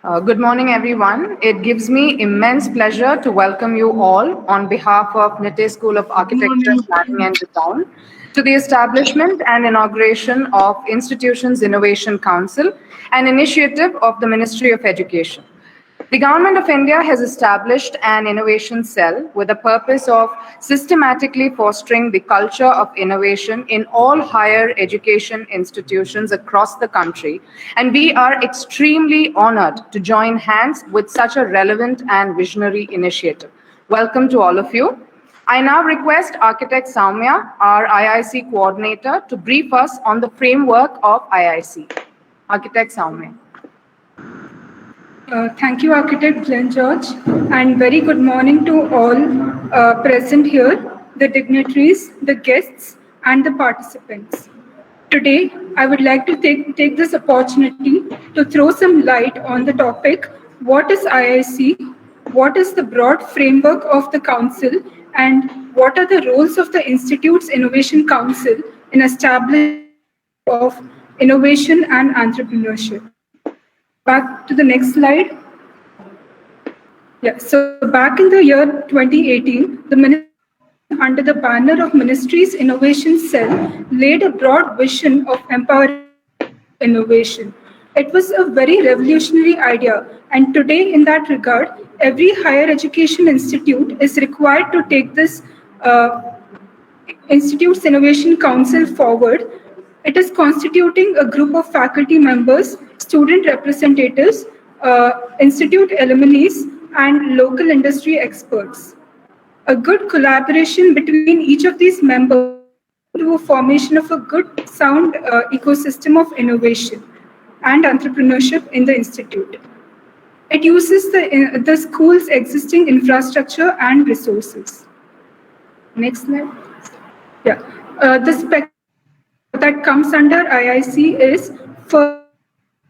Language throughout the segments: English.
Good morning, everyone. It gives me immense pleasure to welcome you all on behalf of Nitte School of Good Architecture, morning. Planning and Design to the establishment and inauguration of Institutions Innovation Council, an initiative of the Ministry of Education. The Government of India has established an innovation cell with the purpose of systematically fostering the culture of innovation in all higher education institutions across the country, and we are extremely honored to join hands with such a relevant and visionary initiative. Welcome to all of you. I now request Architect Soumya, our IIC coordinator, to brief us on the framework of IIC. Architect Soumya. Thank you, Architect Glenn George, and very good morning to all present here, the dignitaries, the guests, and the participants. Today, I would like to take this opportunity to throw some light on the topic, what is IIC, what is the broad framework of the Council, and what are the roles of the Institute's Innovation Council in establishing of innovation and entrepreneurship. Back to the next slide. Yeah, so back in the year 2018, the ministry, under the banner of Ministry's Innovation Cell, laid a broad vision of empowering innovation. It was a very revolutionary idea, and today, in that regard, every higher education institute is required to take this Institute's Innovation Council forward. It is constituting a group of faculty members, student representatives, institute alumni, and local industry experts. A good collaboration between each of these members to a formation of a good, sound ecosystem of innovation and entrepreneurship in the institute. It uses the school's existing infrastructure and resources. Next slide. Yeah. The spec that comes under IIC is first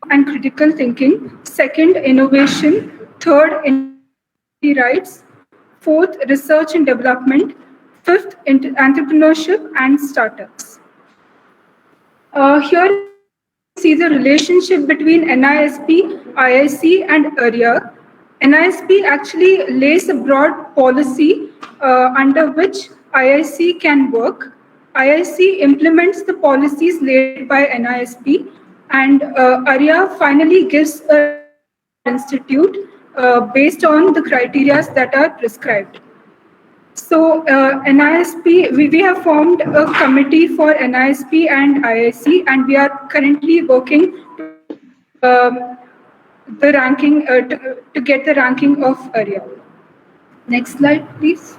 and critical thinking, second innovation, third rights, fourth research and development, fifth entrepreneurship and startups. Here see the relationship between NISP, IIC, and ARIA. NISP actually lays a broad policy under which IIC can work. IIC implements the policies laid by NISP, and ARIA finally gives a institute based on the criteria that are prescribed. So NISP, we have formed a committee for NISP and IIC, and we are currently working the ranking to get the ranking of ARIA. Next slide, please.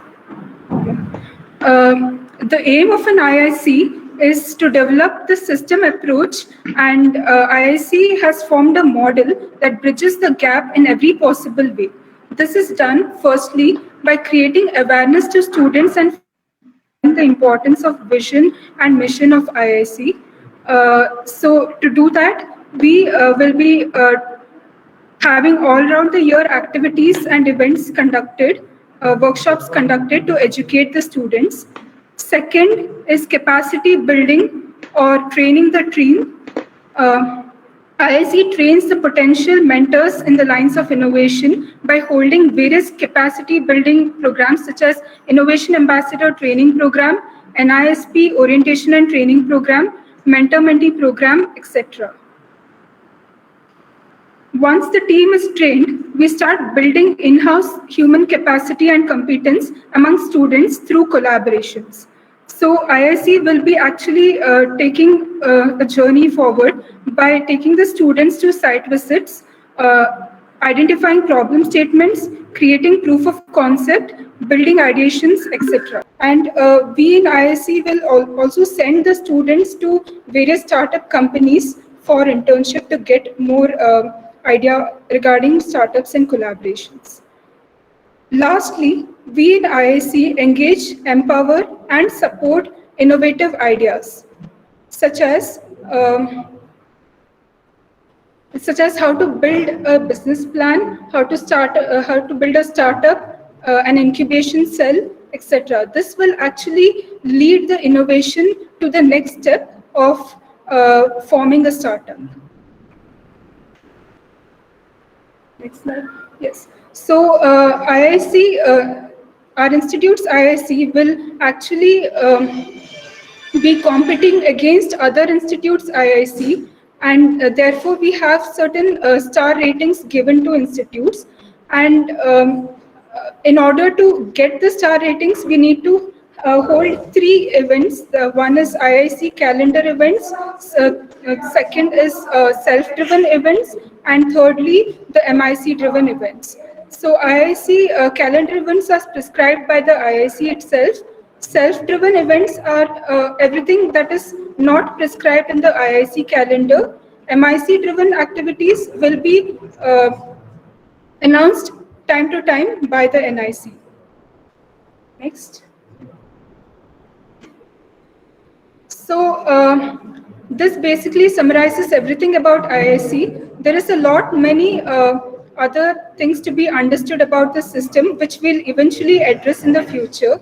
The aim of an IIC is to develop the system approach, and IIC has formed a model that bridges the gap in every possible way. This is done firstly by creating awareness to students and the importance of vision and mission of IIC. So to do that, we will be having all around the year activities and events conducted, workshops conducted to educate the students. Second is capacity building or training the team. IIC trains the potential mentors in the lines of innovation by holding various capacity building programs such as Innovation Ambassador Training Program, NISP Orientation and Training Program, Mentor-Mentee Program, etc. Once the team is trained, we start building in-house human capacity and competence among students through collaborations. So IIC will be actually taking a journey forward by taking the students to site visits, identifying problem statements, creating proof of concept, building ideations, etc. And we in IIC will also send the students to various startup companies for internship to get more idea regarding startups and collaborations. Lastly, we in IIC engage, empower, and support innovative ideas, such as how to build a business plan, how to build a startup, an incubation cell, etc. This will actually lead the innovation to the next step of forming a startup. Next slide. Yes. So IIC, our institute's IIC will actually be competing against other institutes IIC, and therefore we have certain star ratings given to institutes, and in order to get the star ratings we need to hold three events. One is IIC calendar events, second is self-driven events, and thirdly the MIC driven events. So IIC calendar events are prescribed by the IIC itself. Self-driven events are everything that is not prescribed in the IIC calendar. MIC-driven activities will be announced time to time by the NIC. Next. So this basically summarizes everything about IIC. There is a lot many other things to be understood about the system, which we'll eventually address in the future.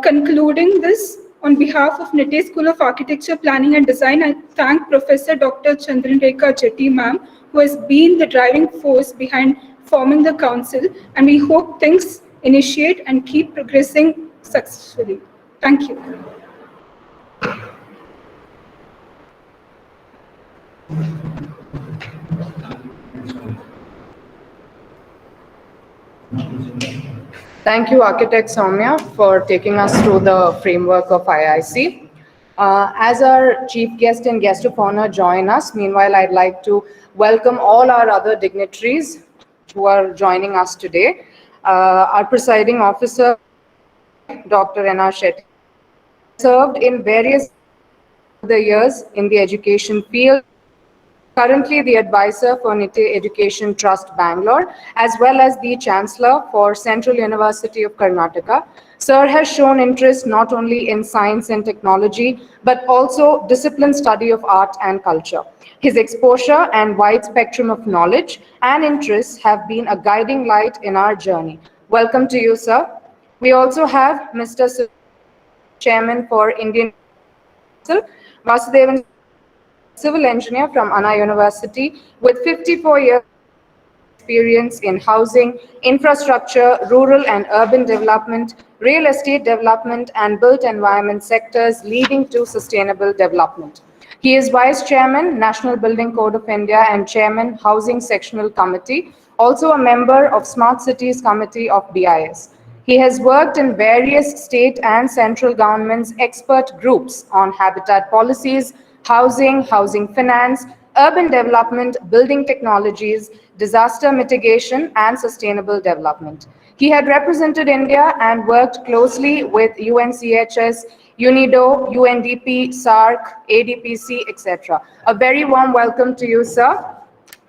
Concluding this, on behalf of NITE School of Architecture, Planning and Design, I thank Professor Dr. Chandranrekha Chetty ma'am, who has been the driving force behind forming the council, and we hope things initiate and keep progressing successfully. Thank you. Thank you, Architect Soumya, for taking us through the framework of IIC. As our chief guest and guest of honor join us, meanwhile, I'd like to welcome all our other dignitaries who are joining us today. Our presiding officer, Dr. N.R. Shetty, served in various the years in the education field, currently the advisor for NITE Education Trust Bangalore, as well as the Chancellor for Central University of Karnataka. Sir has shown interest not only in science and technology, but also disciplined study of art and culture. His exposure and wide spectrum of knowledge and interests have been a guiding light in our journey. Welcome to you, sir. We also have Mr. Chairman for Indian Council, Vasudevan, civil engineer from Anna University with 54 years experience in housing, infrastructure, rural and urban development, real estate development, and built environment sectors leading to sustainable development. He is Vice Chairman, National Building Code of India, and Chairman, Housing Sectional Committee, also a member of Smart Cities Committee of BIS. He has worked in various state and central governments' expert groups on habitat policies, housing, housing finance, urban development, building technologies, disaster mitigation, and sustainable development. He had represented India and worked closely with UNCHS, UNIDO, UNDP, SARC, ADPC, etc. A very warm welcome to you, sir.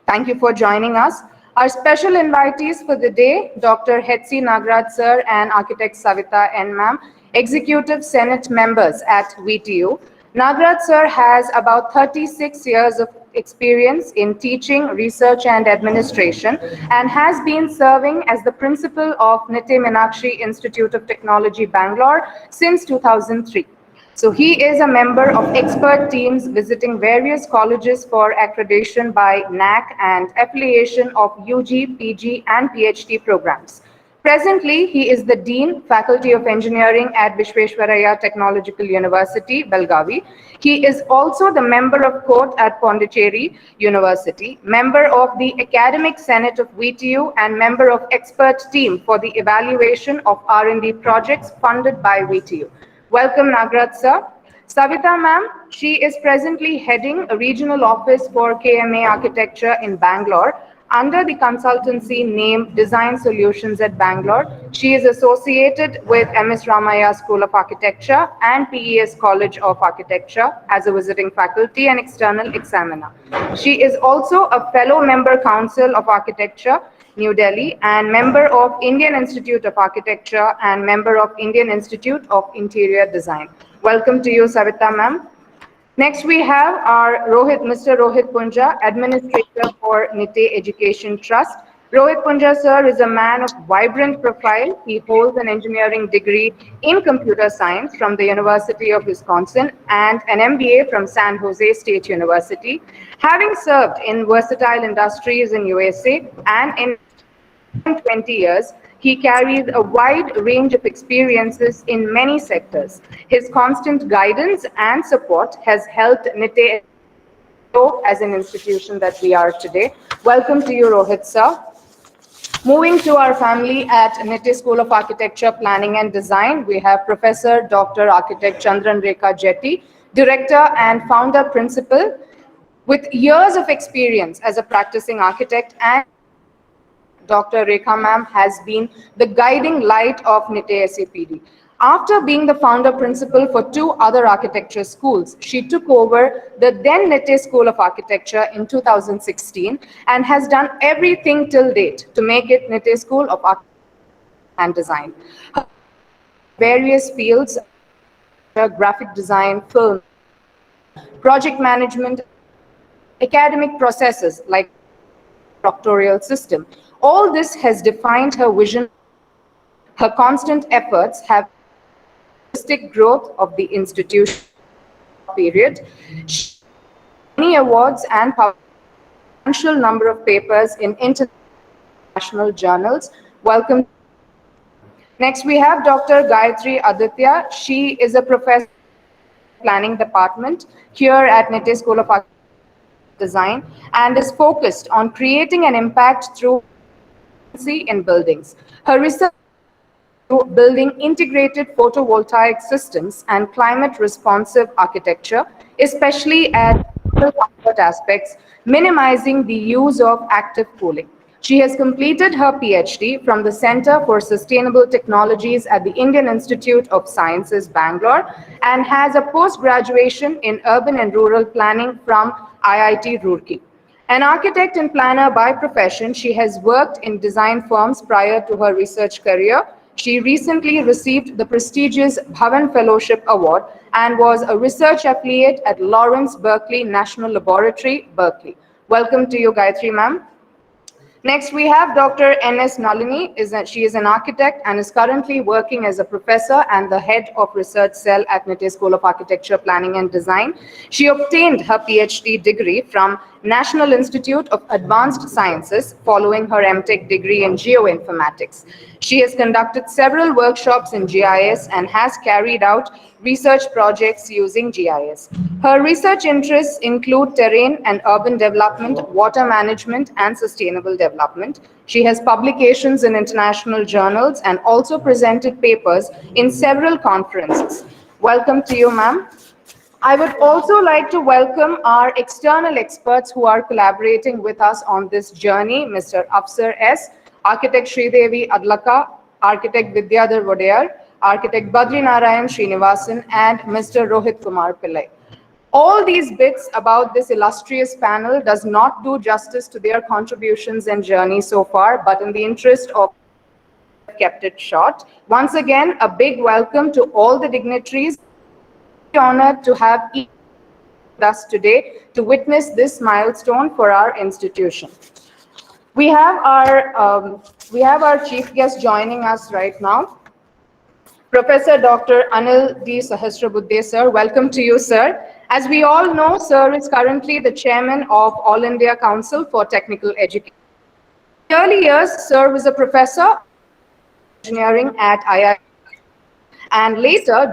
Thank you for joining us. Our special invitees for the day, Dr. Hetzi Nagraj sir and Architect Savita N. ma'am, Executive Senate members at VTU. Nagraj sir has about 36 years of experience in teaching, research and administration and has been serving as the principal of NITE Meenakshi Institute of Technology, Bangalore since 2003. So he is a member of expert teams visiting various colleges for accreditation by NAC and affiliation of UG, PG and PhD programs. Presently, he is the Dean, Faculty of Engineering at Visvesvaraya Technological University, Belgavi. He is also the member of court at Pondicherry University, member of the Academic Senate of VTU, and member of expert team for the evaluation of R&D projects funded by VTU. Welcome, Nagraj sir. Savita ma'am, she is presently heading a regional office for KMA Architecture in Bangalore under the consultancy name Design Solutions at Bangalore. She is associated with MS Ramaiah School of Architecture and PES College of Architecture as a visiting faculty and external examiner. She is also a fellow member Council of Architecture, New Delhi, and member of Indian Institute of Architecture and member of Indian Institute of Interior Design. Welcome to you, Savita ma'am. Next, we have our Mr. Rohit Punja, Administrator for NITE Education Trust. Rohit Punja sir is a man of vibrant profile. He holds an engineering degree in computer science from the University of Wisconsin and an MBA from San Jose State University. Having served in versatile industries in USA and in 20 years, he carries a wide range of experiences in many sectors. His constant guidance and support has helped NITE grow as an institution that we are today. Welcome to you, Rohit sir. Moving to our family at NITE School of Architecture, Planning and Design, we have Professor Dr. Architect Chandran Rekha Jetty, Director and Founder Principal, with years of experience as a practicing architect, and Dr. Rekha ma'am has been the guiding light of NITE SAPD. After being the founder principal for two other architecture schools, she took over the then NITE School of Architecture in 2016 and has done everything till date to make it NITE School of Architecture and Design. Her various fields, graphic design, film, project management, academic processes like proctoral system. All this has defined her vision. Her constant efforts have holistic growth of the institution period. She won many awards and published a substantial number of papers in international journals. Welcome. Next, we have Dr. Gayatri Aditya. She is a professor in planning department here at NITE School of Architecture Design and is focused on creating an impact through in buildings. Her research building integrated photovoltaic systems and climate-responsive architecture, especially at comfort aspects, minimizing the use of active cooling. She has completed her PhD from the Center for Sustainable Technologies at the Indian Institute of Sciences, Bangalore, and has a post-graduation in urban and rural planning from IIT Roorkee. An architect and planner by profession, she has worked in design firms prior to her research career. She recently received the prestigious Bhavan Fellowship Award and was a research affiliate at Lawrence Berkeley National Laboratory, Berkeley. Welcome to you, Gayatri ma'am. Next, we have Dr. N.S. Nalini. She is an architect and is currently working as a professor and the head of research cell at NITE School of Architecture, Planning and Design. She obtained her PhD degree from National Institute of Advanced Sciences following her MTech degree in geoinformatics. She has conducted several workshops in GIS and has carried out research projects using GIS. Her research interests include terrain and urban development, water management, and sustainable development. She has publications in international journals and also presented papers in several conferences. Welcome to you, ma'am. I would also like to welcome our external experts who are collaborating with us on this journey, Mr. Afsar S., Architect Sridevi Adlaka, Architect Vidyadhar Vodeyar, Architect Badri Narayan Srinivasan, and Mr. Rohit Kumar Pillai. All these bits about this illustrious panel does not do justice to their contributions and journey so far, but in the interest of kept it short. Once again, a big welcome to all the dignitaries. Honored to have each with us today to witness this milestone for our institution. We have our chief guest joining us right now. Professor Dr. Anil D. Sahasrabuddhe, sir. Welcome to you, sir. As we all know, sir is currently the chairman of All India Council for Technical Education. In the early years, sir was a professor of engineering at IIT and later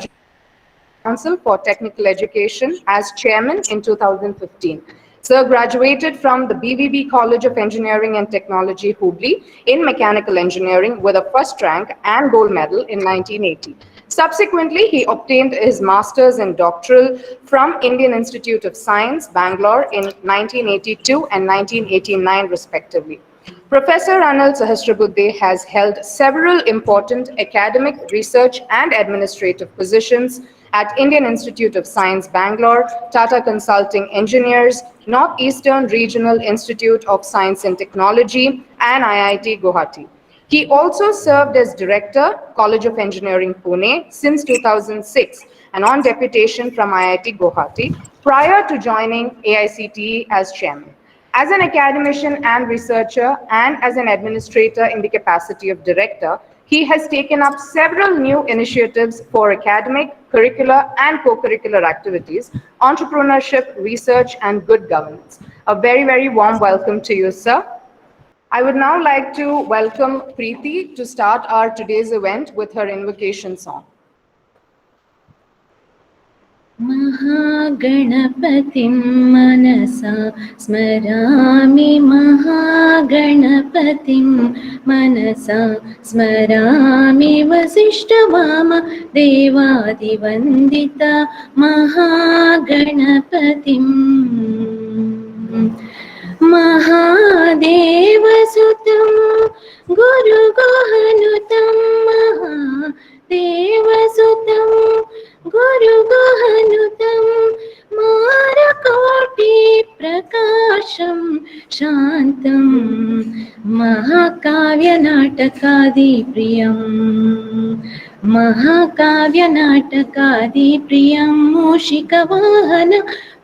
Council for Technical Education as chairman in 2015. Sir graduated from the BVB College of Engineering and Technology, Hubli, in mechanical engineering with a first rank and gold medal in 1980. Subsequently, he obtained his master's and doctoral from Indian Institute of Science, Bangalore in 1982 and 1989, respectively. Professor Anil Sahasrabuddhe has held several important academic, research, and administrative positions at Indian Institute of Science, Bangalore, Tata Consulting Engineers, Northeastern Regional Institute of Science and Technology, and IIT Guwahati. He also served as Director, College of Engineering, Pune, since 2006, and on deputation from IIT Guwahati, prior to joining AICTE as Chairman. As an academician and researcher, and as an administrator in the capacity of director, he has taken up several new initiatives for academic, curricular, and co-curricular activities, entrepreneurship, research, and good governance. A very, very warm welcome to you, sir. I would now like to welcome Preeti to start our today's event with her invocation song. महागणपतिं मनसा स्मरामि महागणपतिं मनसा स्मरामि वसिष्ठवाम देवादिवन्दिता महागणपतिम् महादेवसुतं गुरुगुहनुतं महादेवसुतं गुरुगुहनुतं मारकोटिप्रकाशं शान्तं महाकाव्यनाटकादिप्रियं महाकाव्यनाटकादिप्रियं मूषिकवाहन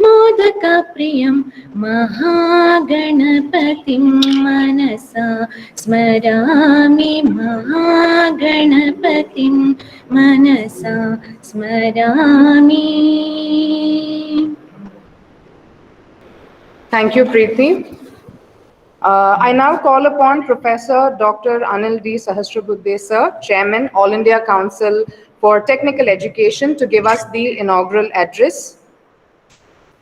मोदकप्रियं महागणपतिं मनसा स्मरामि महागणपतिं मनसा स्मरामि. Thank you, Preeti. I now call upon Professor Dr. Anil D. Sahasrabuddhe, sir, Chairman, All India Council for Technical Education, to give us the inaugural address.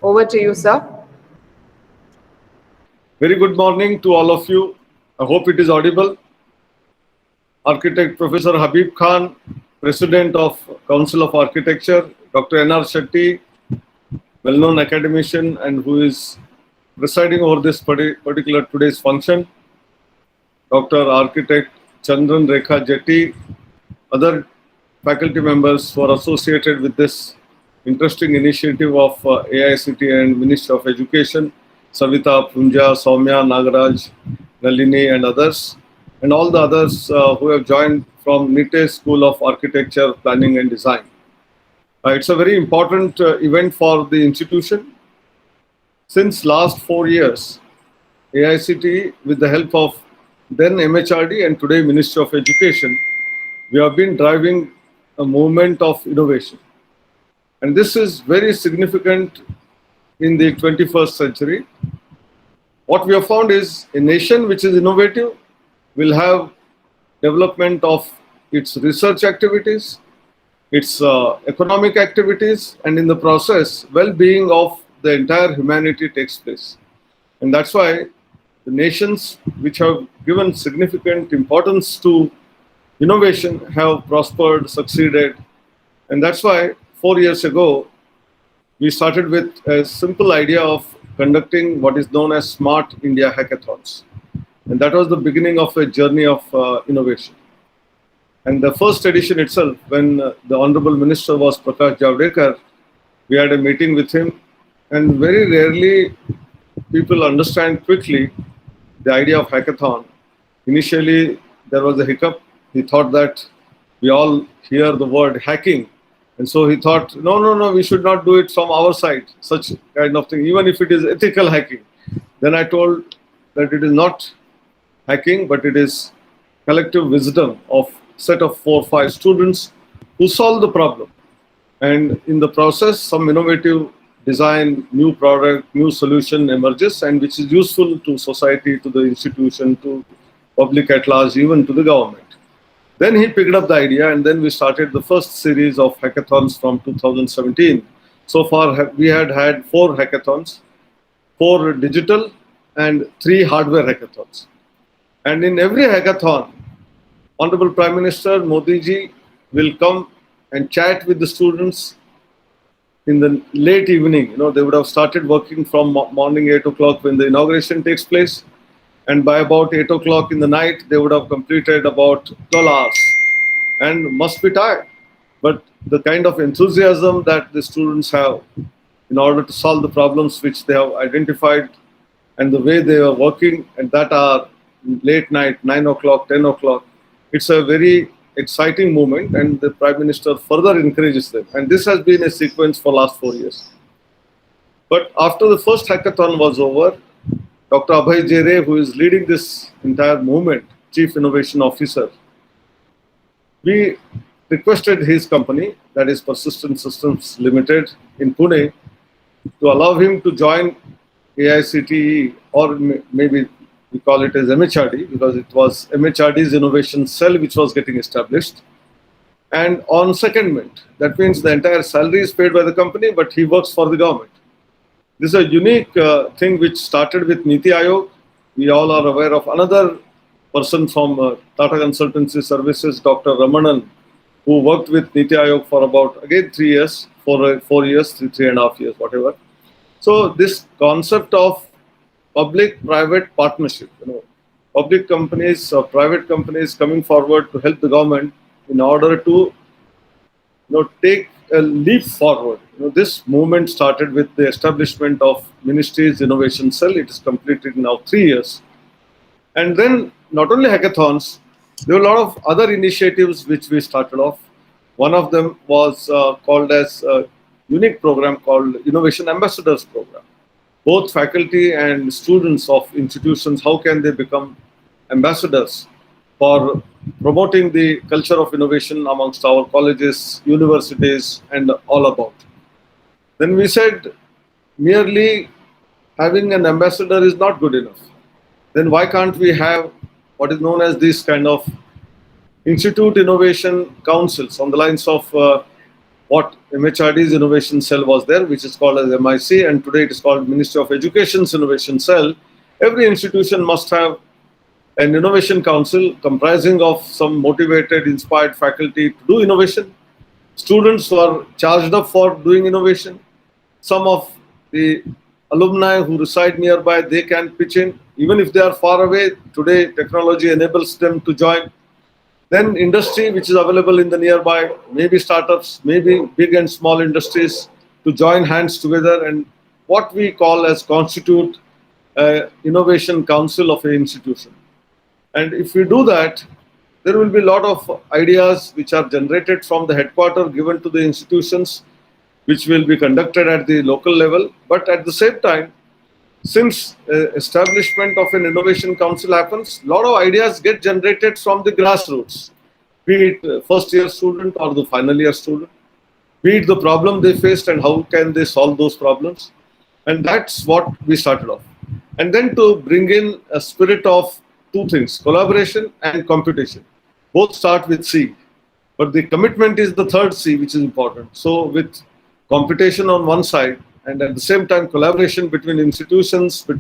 Over to you, sir. Very good morning to all of you. I hope it is audible. Architect Professor Habib Khan, President of Council of Architecture, Dr. N.R. Shetty, well-known academician and who is presiding over this particular today's function, Dr. Architect Chandran Rekha Jetty, other faculty members who are associated with this interesting initiative of AICT and Ministry of Education, Savita, Punja, Soumya, Nagaraj, Nalini and others, and all the others who have joined from NITE School of Architecture, Planning and Design. It's a very important event for the institution. Since last 4 years, AICT, with the help of then MHRD and today Ministry of Education, we have been driving a movement of innovation. And this is very significant in the 21st century. What we have found is a nation which is innovative will have development of its research activities, its economic activities, and in the process, well-being of the entire humanity takes place. And that's why the nations which have given significant importance to innovation have prospered, succeeded. And that's why 4 years ago, we started with a simple idea of conducting what is known as Smart India Hackathons. And that was the beginning of a journey of innovation. And the first edition itself, when the Honorable Minister was Prakash Javadekar, we had a meeting with him. And very rarely people understand quickly the idea of hackathon. Initially, there was a hiccup. He thought that we all hear the word hacking. And so he thought, no, we should not do it from our side, such kind of thing, even if it is ethical hacking. Then I told that it is not hacking, but it is collective wisdom of set of 4 or 5 students who solve the problem. And in the process, some innovative design, new product, new solution emerges, and which is useful to society, to the institution, to public at large, even to the government. Then he picked up the idea, and then we started the first series of hackathons from 2017. So far, we had 4 hackathons, 4 digital and 3 hardware hackathons. And in every hackathon, Honorable Prime Minister Modi ji will come and chat with the students in the late evening. They would have started working from morning 8 o'clock when the inauguration takes place. And by about 8 o'clock in the night, they would have completed about 12 hours and must be tired. But the kind of enthusiasm that the students have in order to solve the problems which they have identified and the way they are working at that hour, late night, 9 o'clock, 10 o'clock, it's a very exciting moment, and the Prime Minister further encourages them. And this has been a sequence for last 4 years. But after the first hackathon was over, Dr. Abhay Jere, who is leading this entire movement, Chief Innovation Officer, we requested his company, that is Persistent Systems Limited in Pune, to allow him to join AICTE, or maybe we call it as MHRD, because it was MHRD's innovation cell which was getting established. And on secondment, that means the entire salary is paid by the company, but he works for the government. This is a unique thing which started with Niti Aayog. We all are aware of another person from Tata Consultancy Services, Dr. Ramanan, who worked with Niti Aayog for about, again, 3 years, 4 years, 3.5 years, whatever. So this concept of public-private partnership, public companies or private companies coming forward to help the government in order to take a leap forward. This movement started with the establishment of Ministry's Innovation Cell. It is completed now 3 years. And then not only hackathons, there were a lot of other initiatives which we started off. One of them was called as a unique program called Innovation Ambassadors Program. Both faculty and students of institutions, how can they become ambassadors for promoting the culture of innovation amongst our colleges, universities, and all about. Then we said, merely having an ambassador is not good enough. Then why can't we have what is known as these kind of Institute Innovation Councils on the lines of what MHRD's Innovation Cell was there, which is called as MIC, and today it is called Ministry of Education's Innovation Cell. Every institution must have an innovation council comprising of some motivated, inspired faculty to do innovation, students who are charged up for doing innovation, some of the alumni who reside nearby, they can pitch in, even if they are far away. Today, technology enables them to join. Then industry, which is available in the nearby, maybe startups, maybe big and small industries, to join hands together and what we call as constitute innovation council of an institution. And if we do that, there will be a lot of ideas which are generated from the headquarters given to the institutions, which will be conducted at the local level. But at the same time, since establishment of an innovation council happens, a lot of ideas get generated from the grassroots, be it first year student or the final year student, be it the problem they faced and how can they solve those problems. And that's what we started off. And then to bring in a spirit of two things, collaboration and competition. Both start with C, but the commitment is the third C, which is important. So with competition on one side, and at the same time collaboration between institutions to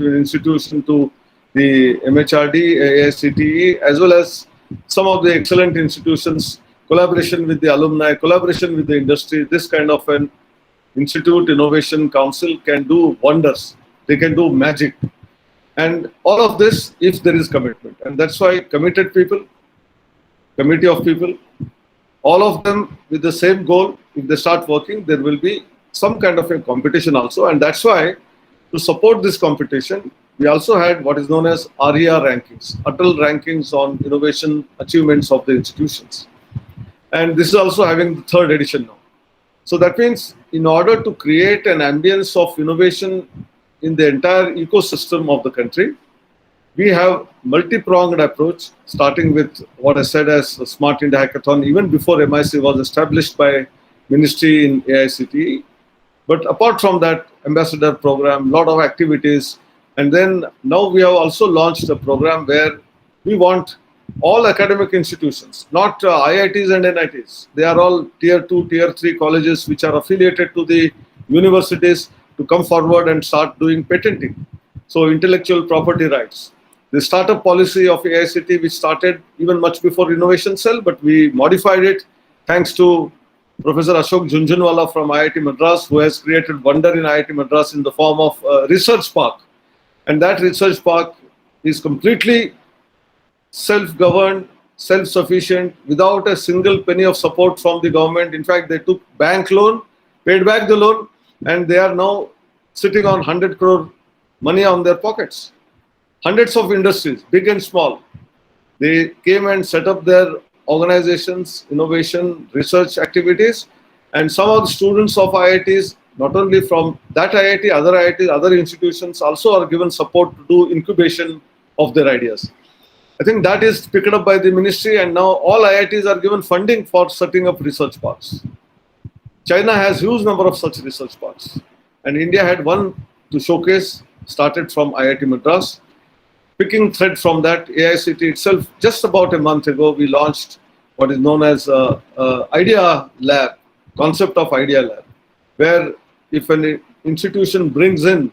the MHRD, AICTE, as well as some of the excellent institutions, collaboration with the alumni, collaboration with the industry, this kind of an Institute Innovation Council can do wonders. They can do magic. And all of this if there is commitment. And that's why committed people, committee of people, all of them with the same goal, if they start working, there will be some kind of a competition also. And that's why to support this competition, we also had what is known as RER rankings, Atal rankings on innovation achievements of the institutions. And this is also having the third edition now. So that means in order to create an ambience of innovation in the entire ecosystem of the country, we have multi-pronged approach, starting with what I said as a Smart India Hackathon, even before MIC was established by Ministry in AICTE. But apart from that, ambassador program, lot of activities. And then now we have also launched a program where we want all academic institutions, not IITs and NITs. They are all tier 2, tier 3 colleges which are affiliated to the universities to come forward and start doing patenting. So intellectual property rights. The startup policy of AICTE, which started even much before Innovation Cell, but we modified it thanks to Professor Ashok Jhunjhunwala from IIT Madras, who has created wonder in IIT Madras in the form of a research park. And that research park is completely self-governed, self-sufficient, without a single penny of support from the government. In fact, they took bank loan, paid back the loan, and they are now sitting on 100 crore money on their pockets. Hundreds of industries, big and small, they came and set up their organizations, innovation, research activities, and some of the students of IITs not only from that IIT, other IITs, other institutions also are given support to do incubation of their ideas. I think that is picked up by the ministry, and now all IITs are given funding for setting up research parks. China has huge number of such research parks, and India had one to showcase, started from IIT Madras. Picking thread from that, AICT itself, just about a month ago, we launched what is known as Idea Lab, concept of Idea Lab, where if an institution brings in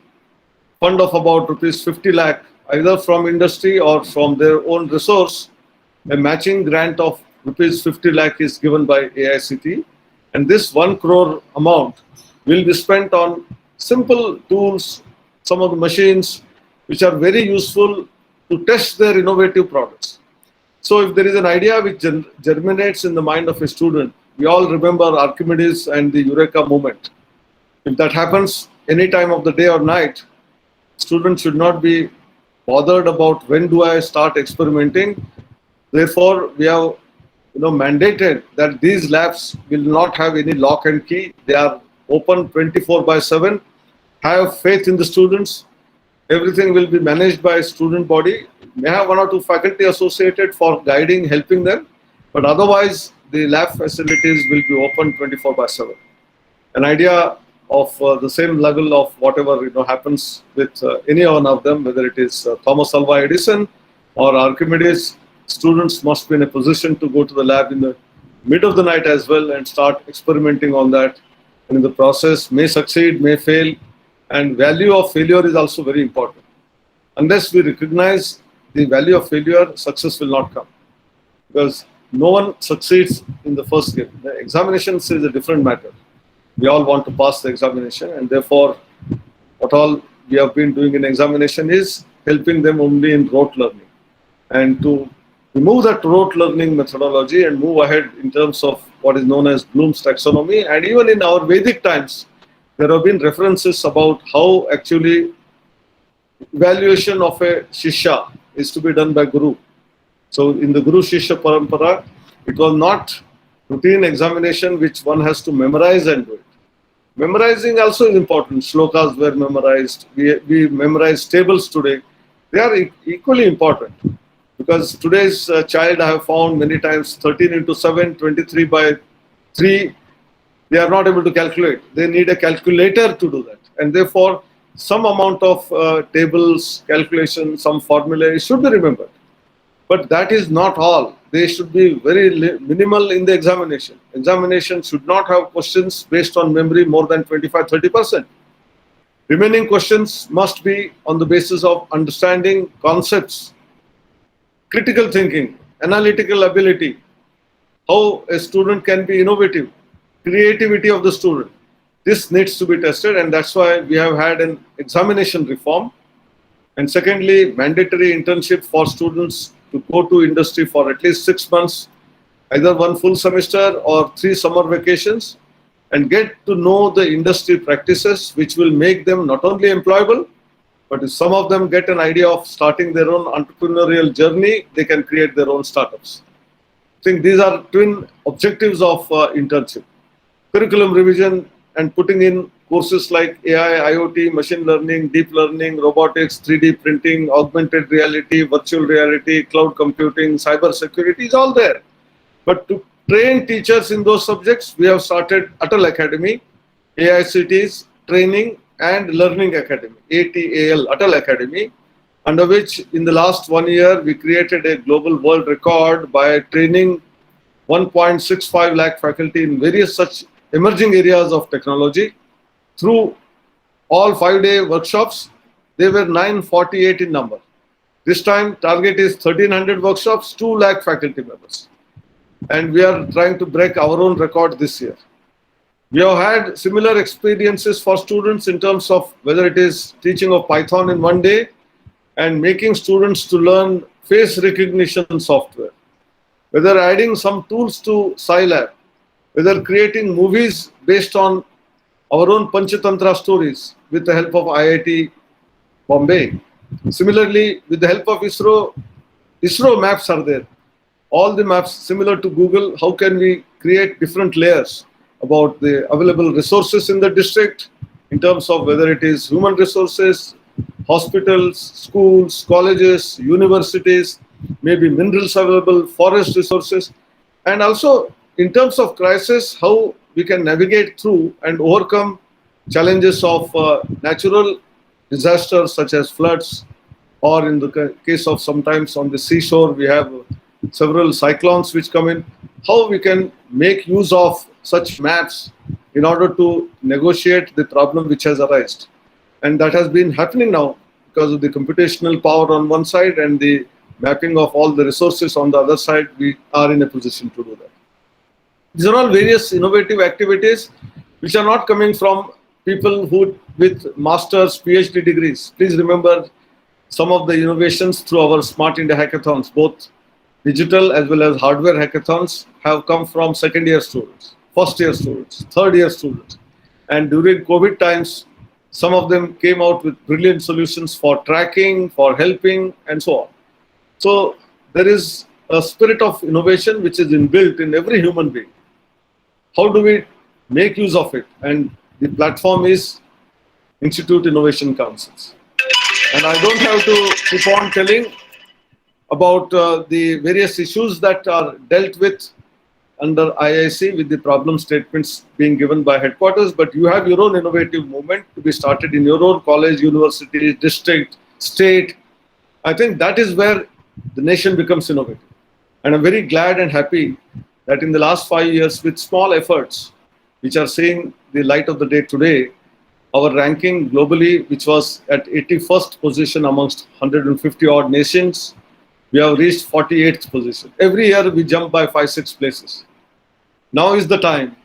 fund of about rupees 50 lakh, either from industry or from their own resource, a matching grant of rupees 50 lakh is given by AICT, and this 1 crore amount will be spent on simple tools, some of the machines which are very useful to test their innovative products. So if there is an idea which germinates in the mind of a student, we all remember Archimedes and the Eureka moment. If that happens any time of the day or night, students should not be bothered about when do I start experimenting. Therefore, we have mandated that these labs will not have any lock and key. They are open 24/7. Have faith in the students. Everything will be managed by a student body. May have 1 or 2 faculty associated for guiding, helping them, but otherwise the lab facilities will be open 24/7. An idea of the same level of whatever happens with any one of them, whether it is Thomas Alva Edison or Archimedes, students must be in a position to go to the lab in the mid of the night as well and start experimenting on that. And in the process, may succeed, may fail, and value of failure is also very important. Unless we recognize the value of failure, success will not come, because no one succeeds in the first year. The examinations is a different matter. We all want to pass the examination, and therefore what all we have been doing in examination is helping them only in rote learning. And to remove that rote learning methodology and move ahead in terms of what is known as Bloom's taxonomy, and even in our Vedic times, there have been references about how actually evaluation of a Shishya is to be done by Guru. So in the Guru Shishya Parampara, it was not routine examination which one has to memorize and do it. Memorizing also is important. Shlokas were memorized. We memorize tables today. They are equally important, because today's child, I have found many times 13 into 7, 23/3, they are not able to calculate. They need a calculator to do that. And therefore, some amount of tables, calculation, some formula should be remembered. But that is not all. They should be very minimal in the examination. Examination should not have questions based on memory more than 25-30%. Remaining questions must be on the basis of understanding concepts, critical thinking, analytical ability, how a student can be innovative, creativity of the student. This needs to be tested, and that's why we have had an examination reform. And secondly, mandatory internship for students to go to industry for at least 6 months, either 1 full semester or 3 summer vacations, and get to know the industry practices, which will make them not only employable, but if some of them get an idea of starting their own entrepreneurial journey, they can create their own startups. I think these are twin objectives of internship. Curriculum revision and putting in courses like AI, IoT, machine learning, deep learning, robotics, 3D printing, augmented reality, virtual reality, cloud computing, cyber security is all there. But to train teachers in those subjects, we have started Atal Academy, AICT's Training and Learning Academy, ATAL, Atal Academy, under which in the last 1 year, we created a global world record by training 1.65 lakh faculty in various such emerging areas of technology. Through all 5-day workshops, they were 948 in number. This time, target is 1300 workshops, 2 lakh faculty members. And we are trying to break our own record this year. We have had similar experiences for students in terms of whether it is teaching of Python in 1 day and making students to learn face recognition software, whether adding some tools to Scilab, whether creating movies based on our own Panchatantra stories with the help of IIT Bombay. Similarly, with the help of ISRO maps are there. All the maps similar to Google, how can we create different layers about the available resources in the district, in terms of whether it is human resources, hospitals, schools, colleges, universities, maybe minerals available, forest resources, and also in terms of crisis, how we can navigate through and overcome challenges of natural disasters such as floods, or in the case of sometimes on the seashore, we have several cyclones which come in, how we can make use of such maps in order to negotiate the problem which has arisen. And that has been happening now because of the computational power on one side and the mapping of all the resources on the other side. We are in a position to do that. These are all various innovative activities which are not coming from people who with masters, PhD degrees. Please remember some of the innovations through our Smart India hackathons, both digital as well as hardware hackathons, have come from second-year students, first-year students, third-year students. And during COVID times, some of them came out with brilliant solutions for tracking, for helping, and so on. So there is a spirit of innovation which is inbuilt in every human being. How do we make use of it? And the platform is Institute Innovation Councils. And I don't have to keep on telling about the various issues that are dealt with under IIC with the problem statements being given by headquarters, but you have your own innovative movement to be started in your own college, university, district, state. I think that is where the nation becomes innovative. And I'm very glad and happy that in the last 5 years, with small efforts, which are seeing the light of the day today, our ranking globally, which was at 81st position amongst 150 odd nations, we have reached 48th position. Every year we jump by 5-6 places. Now is the time,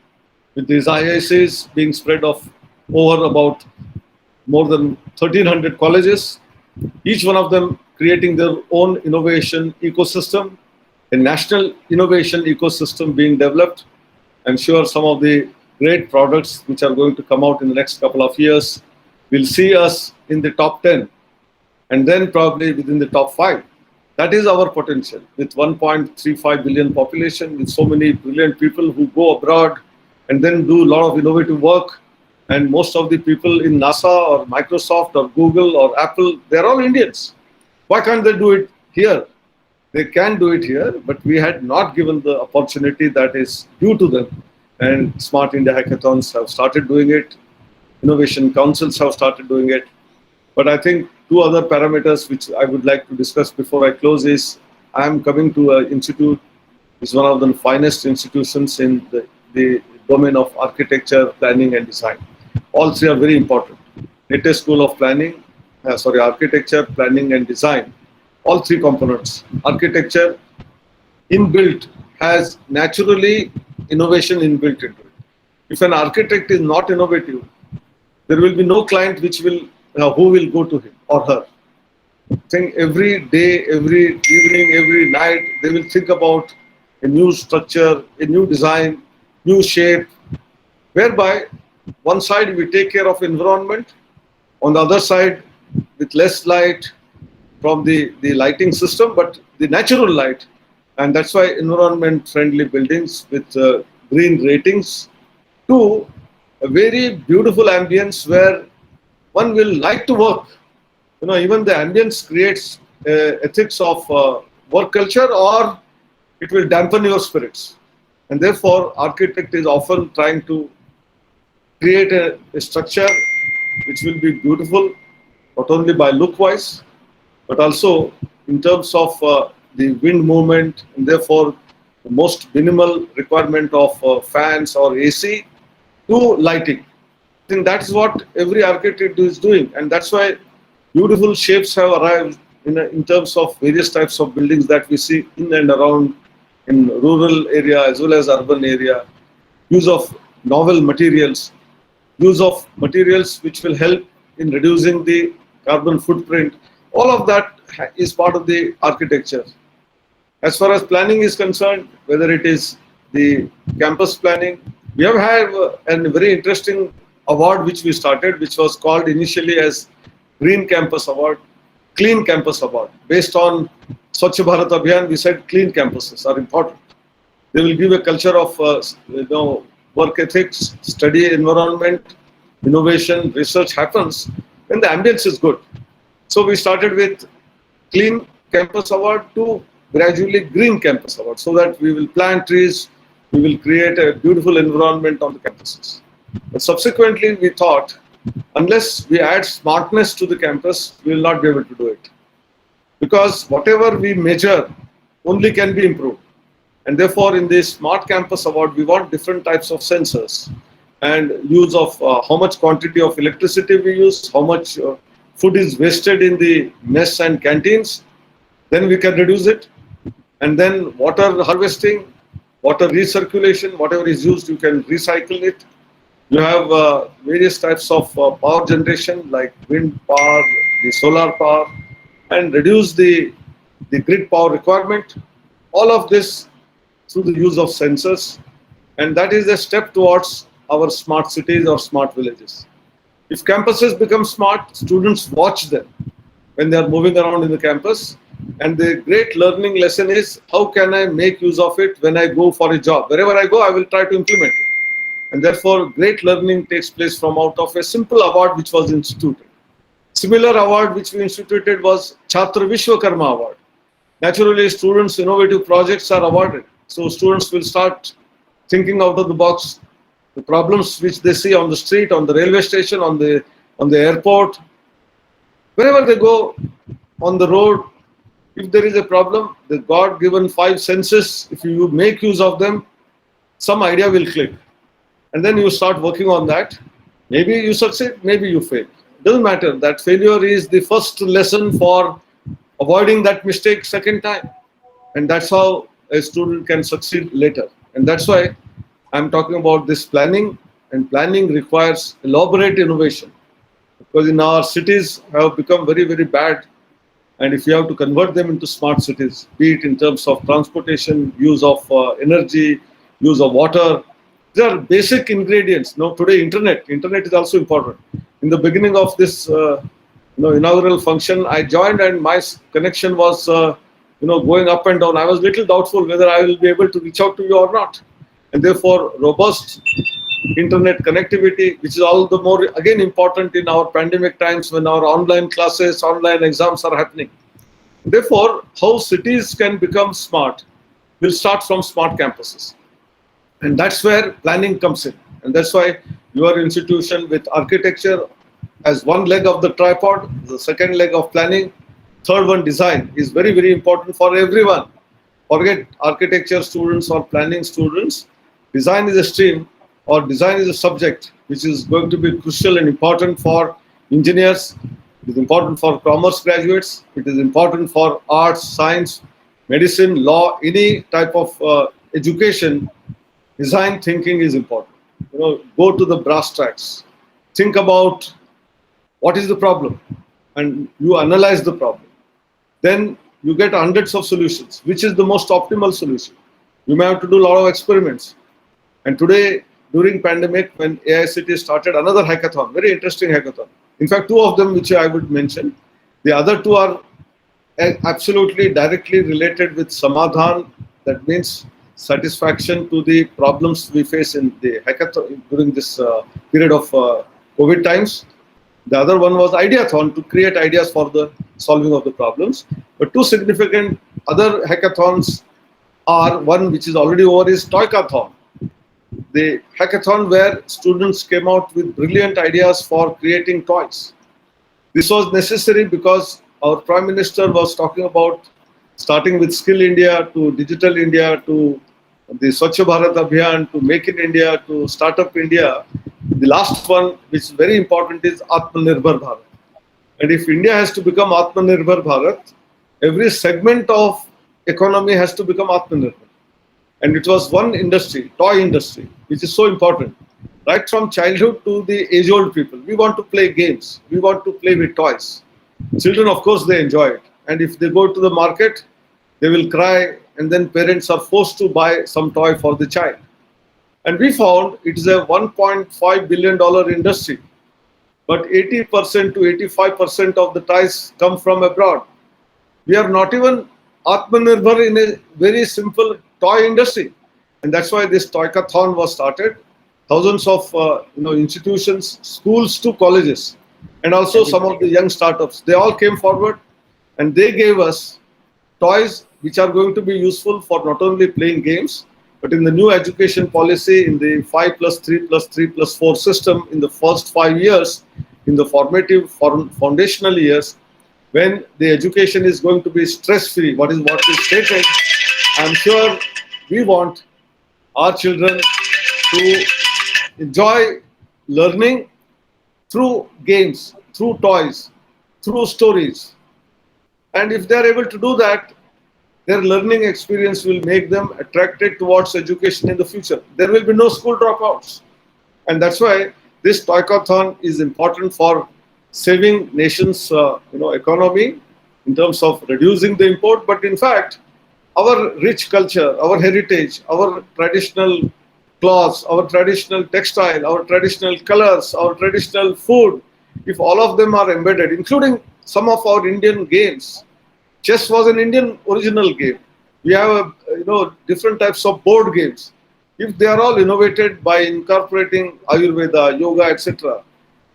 with these IICs being spread over about more than 1,300 colleges, each one of them creating their own innovation ecosystem, a national innovation ecosystem being developed. I'm sure some of the great products which are going to come out in the next couple of years will see us in the top 10 and then probably within the top 5. That is our potential. With 1.35 billion population, with so many brilliant people who go abroad and then do a lot of innovative work, and most of the people in NASA or Microsoft or Google or Apple, they're all Indians. Why can't they do it here? They can do it here, but we had not given the opportunity that is due to them. And Smart India hackathons have started doing it. Innovation councils have started doing it. But I think two other parameters which I would like to discuss before I close is, I am coming to an institute, it's one of the finest institutions in the domain of architecture, planning and design. All three are very important. NITE School of Architecture, Planning and Design. All three components. Architecture inbuilt has naturally innovation inbuilt into it. If an architect is not innovative, there will be no client who will go to him or her. I think every day, every evening, every night, they will think about a new structure, a new design, new shape, whereby one side we take care of environment, on the other side with less light from the lighting system, but the natural light. And that's why environment-friendly buildings with green ratings, to a very beautiful ambience where one will like to work. Even the ambience creates ethics of work culture, or it will dampen your spirits. And therefore, architect is often trying to create a structure which will be beautiful, not only by look-wise, but also in terms of the wind movement, and therefore the most minimal requirement of fans or AC to lighting. I think that's what every architect is doing, and that's why beautiful shapes have arrived in terms of various types of buildings that we see in and around in rural area as well as urban area. Use of novel materials, use of materials which will help in reducing the carbon footprint. All of that is part of the architecture. As far as planning is concerned, whether it is the campus planning, we have had a very interesting award which we started, which was called initially as Green Campus Award, Clean Campus Award. Based on Swachh Bharat Abhiyan, we said clean campuses are important. They will give a culture of work ethics, study environment, innovation, research happens when the ambience is good. So we started with Clean Campus Award to gradually Green Campus Award, so that we will plant trees, we will create a beautiful environment on the campuses. But subsequently, we thought, unless we add smartness to the campus, we will not be able to do it. Because whatever we measure only can be improved. And therefore, in this Smart Campus Award, we want different types of sensors and use of how much quantity of electricity we use, how much food is wasted in the mess and canteens, then we can reduce it. And then water harvesting, water recirculation, whatever is used, you can recycle it. You have various types of power generation like wind power, the solar power, and reduce the grid power requirement. All of this through the use of sensors. And that is a step towards our smart cities or smart villages. If campuses become smart, students watch them when they are moving around in the campus. And the great learning lesson is, how can I make use of it when I go for a job? Wherever I go, I will try to implement it. And therefore, great learning takes place from out of a simple award which was instituted. Similar award which we instituted was Chhatra Vishwakarma Award. Naturally, students' innovative projects are awarded. So students will start thinking out of the box. The problems which they see on the street, on the railway station, on the airport, wherever they go on the road, if there is a problem, the God-given 5 senses, if you make use of them, some idea will click. And then you start working on that. Maybe you succeed, maybe you fail. Doesn't matter. That failure is the first lesson for avoiding that mistake second time. And that's how a student can succeed later. And that's why I'm talking about this planning. And planning requires elaborate innovation. Because in our cities have become very, very bad. And if you have to convert them into smart cities, be it in terms of transportation, use of energy, use of water, they are basic ingredients. Now today, internet is also important. In the beginning of this inaugural function, I joined and my connection was going up and down. I was a little doubtful whether I will be able to reach out to you or not. And therefore, robust internet connectivity, which is all the more again important in our pandemic times when our online classes, online exams are happening. Therefore, how cities can become smart will start from smart campuses. And that's where planning comes in. And that's why your institution with architecture as one leg of the tripod, the second leg of planning, third one design is very, very important for everyone. Forget architecture students or planning students. Design is a stream or design is a subject which is going to be crucial and important for engineers. It is important for commerce graduates. It is important for arts, science, medicine, law, any type of education. Design thinking is important. Go to the brass tacks. Think about what is the problem and you analyze the problem. Then you get hundreds of solutions. Which is the most optimal solution? You may have to do a lot of experiments. And today, during pandemic, when AICT started another hackathon, very interesting hackathon. In fact, 2 of them which I would mention. The other 2 are absolutely directly related with Samadhan. That means satisfaction to the problems we face in the hackathon during this period of COVID times. The other one was Ideathon, to create ideas for the solving of the problems. But 2 significant other hackathons are, one which is already over is Toykathon. The hackathon where students came out with brilliant ideas for creating toys. This was necessary because our Prime Minister was talking about starting with Skill India to Digital India to the Swachh Bharat Abhiyan to Make in India to Startup India. The last one, which is very important, is Atmanirbhar Bharat. And if India has to become Atmanirbhar Bharat, every segment of economy has to become Atmanirbhar. And it was one industry, toy industry, which is so important. Right from childhood to the age-old people. We want to play games. We want to play with toys. Children, of course, they enjoy it. And if they go to the market, they will cry, and then parents are forced to buy some toy for the child. And we found it is a $1.5 billion industry. But 80% to 85% of the toys come from abroad. We are not even Atmanirbhar in a very simple toy industry. And that's why this Toykathon was started. thousands of institutions, schools to colleges, and also some of the young startups. They all came forward and they gave us toys which are going to be useful for not only playing games, but in the new education policy, in the 5+3+3+4 system, in the first 5 years, in the formative foundational years, when the education is going to be stress-free, what we stated, I'm sure we want our children to enjoy learning through games, through toys, through stories. And if they are able to do that, their learning experience will make them attracted towards education in the future. There will be no school dropouts. And that's why this Toycathon is important for saving nation's economy in terms of reducing the import. But in fact, our rich culture, our heritage, our traditional clothes, our traditional textile, our traditional colors, our traditional food, if all of them are embedded, including some of our Indian games. Chess was an Indian original game. We have different types of board games. If they are all innovated by incorporating Ayurveda, yoga, etc.,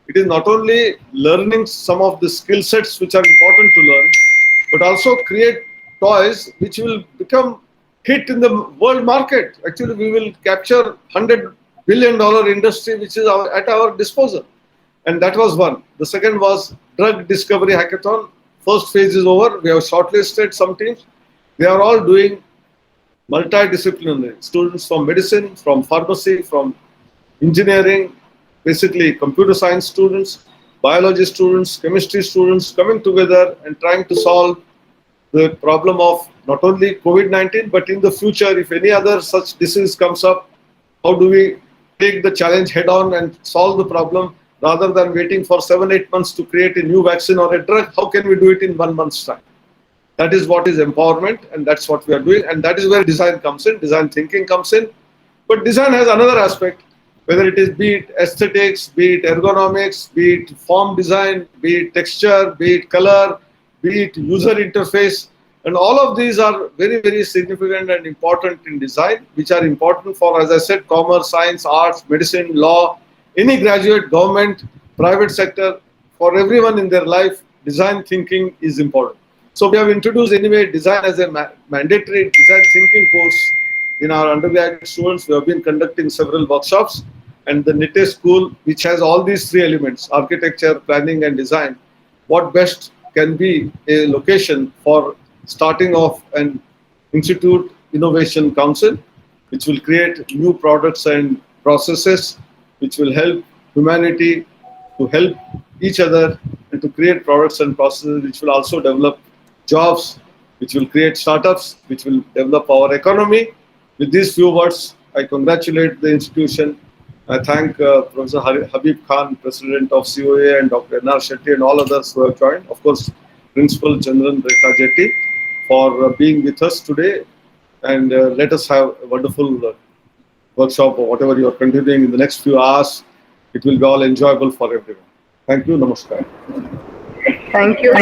it is not only learning some of the skill sets which are important to learn, but also create toys which will become hit in the world market. Actually, we will capture $100 billion industry which is at our disposal. And that was one. The second was drug discovery hackathon. First phase is over. We have shortlisted some teams. They are all doing multidisciplinary. Students from medicine, from pharmacy, from engineering, basically computer science students, biology students, chemistry students coming together and trying to solve the problem of not only COVID-19, but in the future, if any other such disease comes up, how do we take the challenge head on and solve the problem rather than waiting for 7-8 months to create a new vaccine or a drug? How can we do it in 1 month's time? That is what is empowerment, and that's what we are doing. And that is where design comes in, design thinking comes in. But design has another aspect, whether it is be it aesthetics, be it ergonomics, be it form design, be it texture, be it color, be it user interface. And all of these are very, very significant and important in design, which are important for, as I said, commerce, science, arts, medicine, law, any graduate, government, private sector, for everyone in their life, design thinking is important. So we have introduced anyway design as a mandatory design thinking course in our undergraduate students. We have been conducting several workshops, and the NITE school, which has all these three elements, architecture, planning and design, what best can be a location for starting off an Institute Innovation Council, which will create new products and processes, which will help humanity to help each other and to create products and processes which will also develop jobs, which will create startups, which will develop our economy. With these few words, I congratulate the institution. I thank Professor Habib Khan, President of COA, and Dr. N.R. Shetty and all others who have joined. Of course, Principal Chandran Rekha Jetty for being with us today. And let us have a wonderful workshop or whatever you are continuing in the next few hours. It will be all enjoyable for everyone. Thank you. Namaskar. Thank you.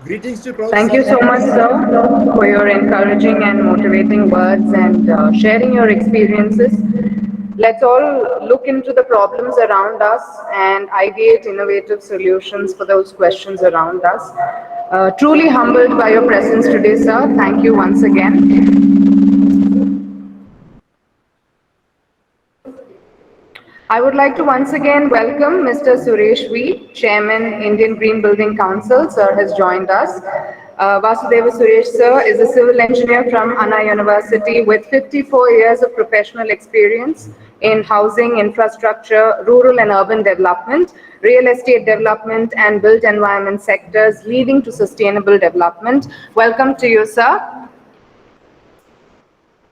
Greetings to Professor. Thank you so much, sir, for your encouraging and motivating words and sharing your experiences. Let's all look into the problems around us and ideate innovative solutions for those questions around us. Truly humbled by your presence today, sir. Thank you once again. I would like to once again welcome Mr. Suresh V, Chairman, Indian Green Building Council. Sir has joined us. Vasudeva Suresh, sir, is a civil engineer from Anna University with 54 years of professional experience in housing, infrastructure, rural and urban development, real estate development, and built environment sectors leading to sustainable development. Welcome to you, sir.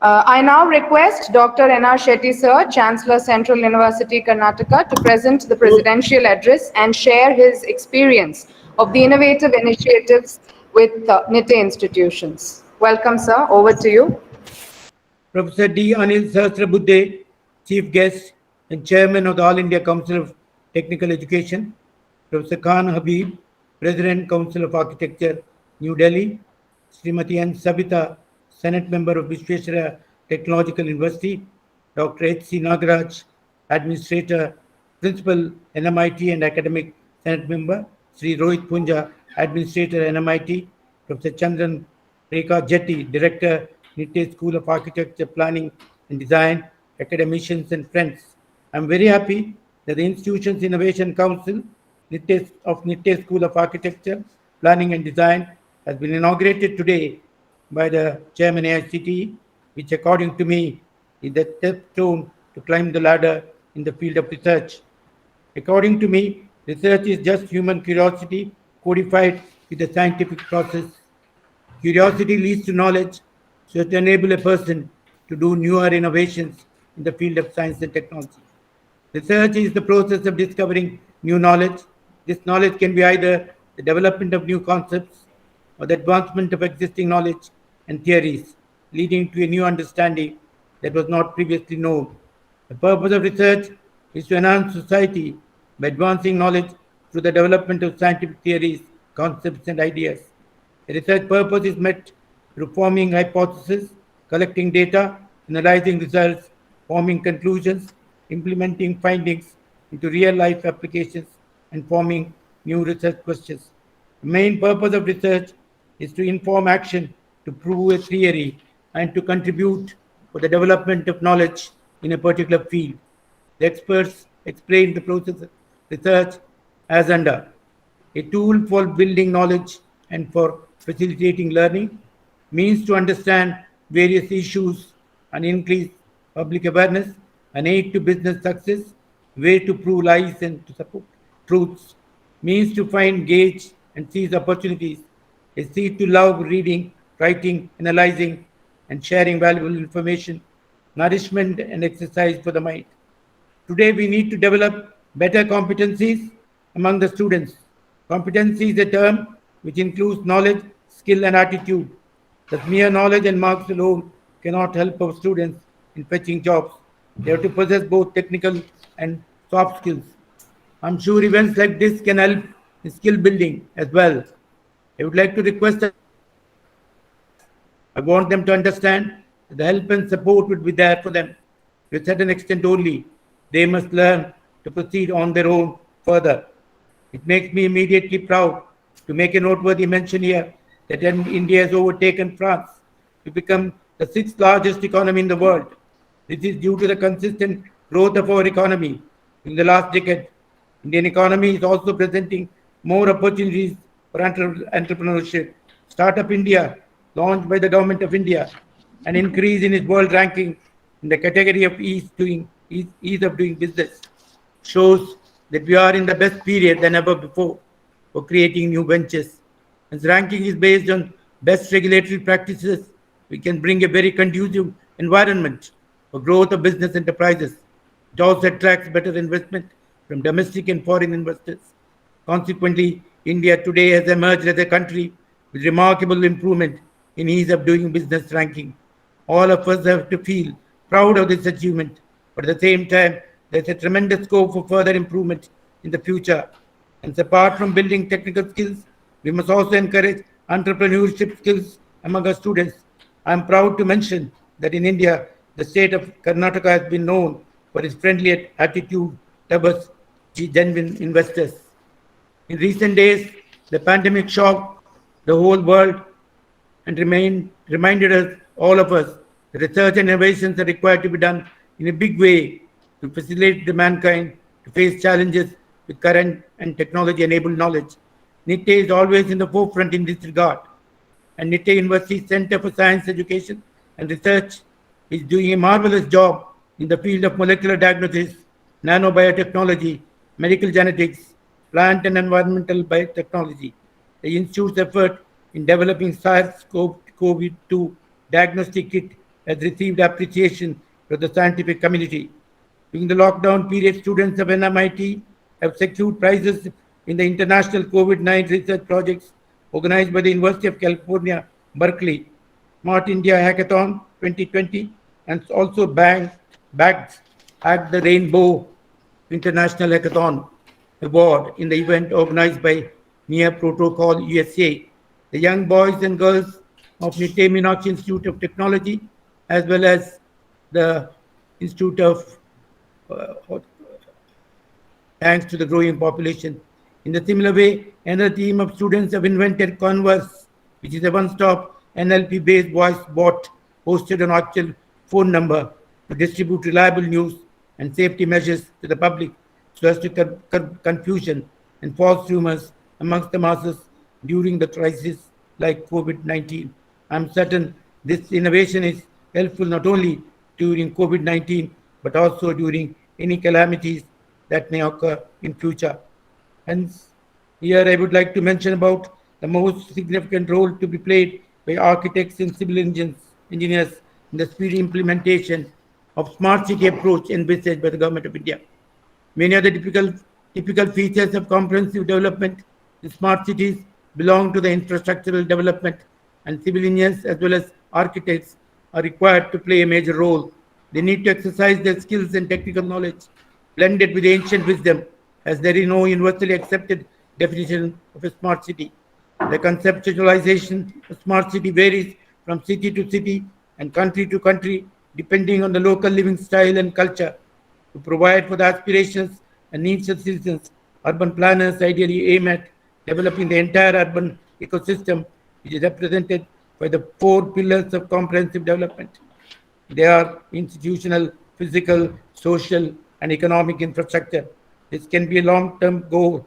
I now request Dr. N.R. Shetty, sir, Chancellor, Central University, Karnataka, to present the presidential address and share his experience of the innovative initiatives with NITE institutions. Welcome, sir. Over to you. Professor D. Anil Sahasrabudhe, Chief Guest and Chairman of the All India Council of Technical Education. Professor Khan Habib, President, Council of Architecture, New Delhi. Srimati N. Sabita Senate member of Visvesvaraya Technological University, Dr. H.C. Nagaraj, Administrator, Principal, NMIT and Academic Senate member, Sri Rohit Punja, Administrator, NMIT, Professor Chandran Rekha Jetty, Director, Nitte School of Architecture, Planning and Design, academicians and friends. I'm very happy that the Institution's Innovation Council Nitte School of Architecture, Planning and Design has been inaugurated today by the Chairman AICTE, which according to me is the stepstone to climb the ladder in the field of research. According to me, research is just human curiosity codified with the scientific process. Curiosity leads to knowledge, so to enable a person to do newer innovations in the field of science and technology. Research is the process of discovering new knowledge. This knowledge can be either the development of new concepts or the advancement of existing knowledge and theories, leading to a new understanding that was not previously known. The purpose of research is to enhance society by advancing knowledge through the development of scientific theories, concepts, and ideas. The research purpose is met through forming hypotheses, collecting data, analyzing results, forming conclusions, implementing findings into real-life applications, and forming new research questions. The main purpose of research is to inform action, to prove a theory, and to contribute for the development of knowledge in a particular field. The experts explain the process of research as under a tool for building knowledge and for facilitating learning, means to understand various issues and increase public awareness, an aid to business success, way to prove lies and to support truths, means to find, gauge, and seize opportunities, a seed to love reading, writing, analyzing, and sharing valuable information, nourishment and exercise for the mind. Today, we need to develop better competencies among the students. Competency is a term which includes knowledge, skill, and attitude. That mere knowledge and marks alone cannot help our students in fetching jobs. They have to possess both technical and soft skills. I'm sure events like this can help in skill building as well. I would like to request that I want them to understand that the help and support would be there for them to a certain extent only. They must learn to proceed on their own further. It makes me immediately proud to make a noteworthy mention here that India has overtaken France to become the sixth largest economy in the world. This is due to the consistent growth of our economy in the last decade. Indian economy is also presenting more opportunities for entrepreneurship. Startup India, launched by the Government of India, an increase in its world ranking in the category of ease of doing business, shows that we are in the best period than ever before for creating new ventures. As ranking is based on best regulatory practices, we can bring a very conducive environment for growth of business enterprises. It also attracts better investment from domestic and foreign investors. Consequently, India today has emerged as a country with remarkable improvement in ease of doing business ranking. All of us have to feel proud of this achievement, but at the same time, there's a tremendous scope for further improvement in the future. And apart from building technical skills, we must also encourage entrepreneurship skills among our students. I'm proud to mention that in India, the state of Karnataka has been known for its friendly attitude towards genuine investors. In recent days, the pandemic shocked the whole world and reminded us, all of us, that research and innovations are required to be done in a big way to facilitate the mankind to face challenges with current and technology-enabled knowledge. Nitte is always in the forefront in this regard, and Nitte University Center for Science Education and Research is doing a marvelous job in the field of molecular diagnosis, nanobiotechnology, medical genetics, plant and environmental biotechnology. The Institute's effort in developing SARS-CoV-2 diagnostic kit has received appreciation from the scientific community. During the lockdown period, students of NMIT have secured prizes in the international COVID-19 research projects organized by the University of California, Berkeley, Smart India Hackathon 2020, and also bagged at the Rainbow International Hackathon Award in the event organized by NIA Protocol USA. The young boys and girls of Nittay Meenakshi Institute of Technology, as well as the Institute of thanks to the growing population. In a similar way, another team of students have invented Converse, which is a one-stop NLP-based voice bot hosted on actual phone number to distribute reliable news and safety measures to the public so as to curb confusion and false rumors amongst the masses during the crisis like COVID-19. I'm certain this innovation is helpful not only during COVID-19, but also during any calamities that may occur in future. Hence, here I would like to mention about the most significant role to be played by architects and civil engineers in the speedy implementation of smart city approach envisaged by the Government of India. Many of the typical features of comprehensive development in smart cities belong to the infrastructural development, and civil engineers as well as architects are required to play a major role. They need to exercise their skills and technical knowledge blended with ancient wisdom, as there is no universally accepted definition of a smart city. The conceptualization of smart city varies from city to city and country to country, depending on the local living style and culture. To provide for the aspirations and needs of citizens, urban planners ideally aim at developing the entire urban ecosystem, which is represented by the 4 pillars of comprehensive development. They are institutional, physical, social, and economic infrastructure. This can be a long-term goal,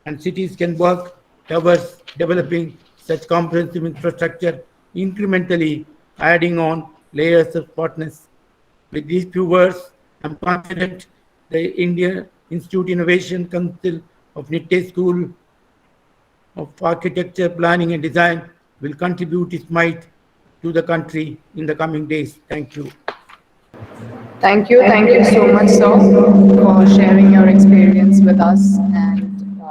and cities can work towards developing such comprehensive infrastructure incrementally, adding on layers of smartness. With these few words, I'm confident the Indian Institute Innovation Council of Nittay School of Architecture, Planning and Design will contribute its might to the country in the coming days. Thank you. Thank you. Thank you so much, sir, for sharing your experience with us and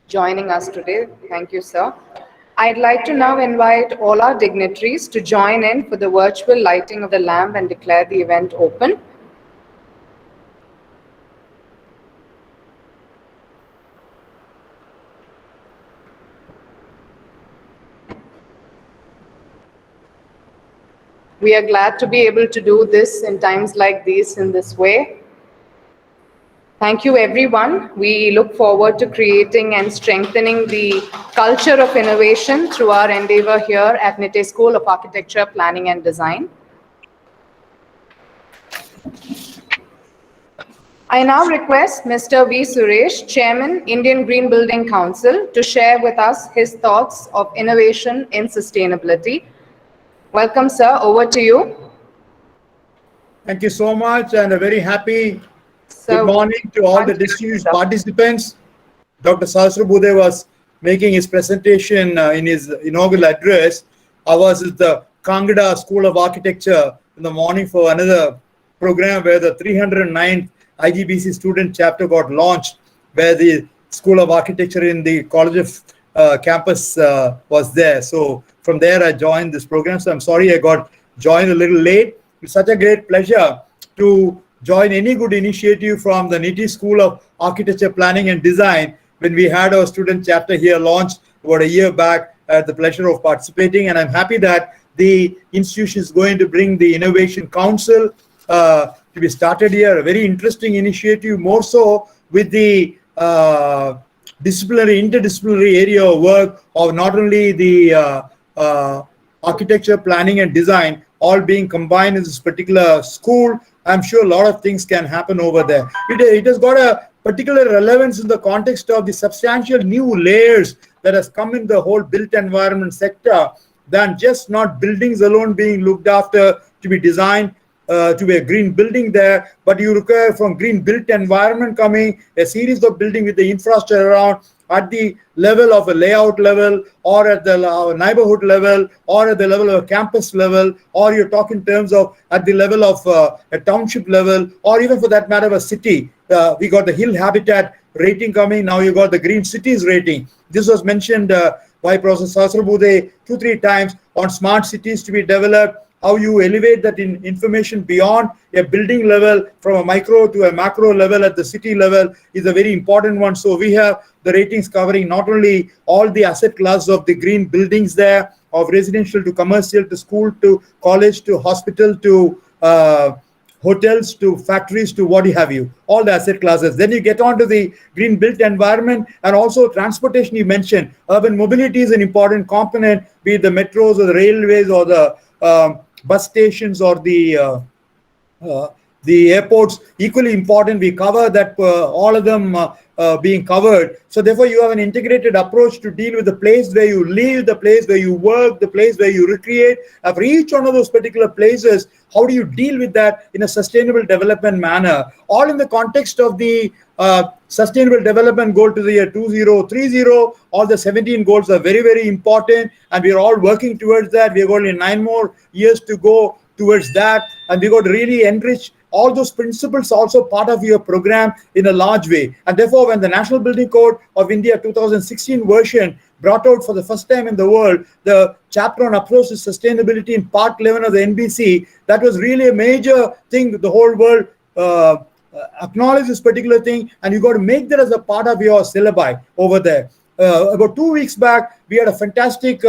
joining us today. Thank you, sir. I'd like to now invite all our dignitaries to join in for the virtual lighting of the lamp and declare the event open. We are glad to be able to do this in times like these in this way. Thank you, everyone. We look forward to creating and strengthening the culture of innovation through our endeavor here at Nittay School of Architecture, Planning and Design. I now request Mr. V. Suresh, Chairman, Indian Green Building Council, to share with us his thoughts of innovation in sustainability. Welcome, sir. Over to you. Thank you so much, and a very happy good morning to all the distinguished participants. Dr. Sahasrabudhe was making his presentation in his inaugural address. I was at the Kangada School of Architecture in the morning for another program where the 309th IGBC student chapter got launched, where the School of Architecture in the College of campus was there. So from there, I joined this program. So I'm sorry I got joined a little late. It's such a great pleasure to join any good initiative from the Nittay School of Architecture, Planning and Design. When we had our student chapter here launched about a year back, I had the pleasure of participating. And I'm happy that the institution is going to bring the Innovation Council to be started here. A very interesting initiative, more so with the interdisciplinary area of work of not only the architecture, planning and design, all being combined in this particular school. I'm sure a lot of things can happen over there. It has got a particular relevance in the context of the substantial new layers that has come in the whole built environment sector, than just not buildings alone being looked after to be designed to be a green building there, but you require from green built environment coming a series of building with the infrastructure around at the level of a layout level, or at the neighborhood level, or at the level of a campus level, or you're talking in terms of at the level of a township level, or even for that matter of a city. We got the Hill Habitat rating coming. Now you got the Green Cities rating. This was mentioned by Professor Sahasrabudhe 2-3 times on smart cities to be developed. How you elevate that information beyond a building level from a micro to a macro level at the city level is a very important one. So we have the ratings covering not only all the asset class of the green buildings there, of residential to commercial to school to college to hospital to hotels to factories to what have you, all the asset classes. Then you get on to the green built environment and also transportation. You mentioned urban mobility is an important component, be it the metros or the railways or the bus stations or the airports, equally important. We cover that, all of them being covered. So therefore, you have an integrated approach to deal with the place where you live, the place where you work, the place where you recreate. For each one of those particular places, how do you deal with that in a sustainable development manner? All in the context of the Sustainable Development Goal to the year 2030. All the 17 goals are very, very important, and we are all working towards that. We have only 9 more years to go towards that, and we got to really enrich all those principles also part of your program in a large way. And therefore, when the National Building Code of India 2016 version brought out for the first time in the world the chapter on approach to sustainability in part 11 of the NBC, that was really a major thing that the whole world acknowledged this particular thing, and you got to make that as a part of your syllabi over there. About 2 weeks back, we had a fantastic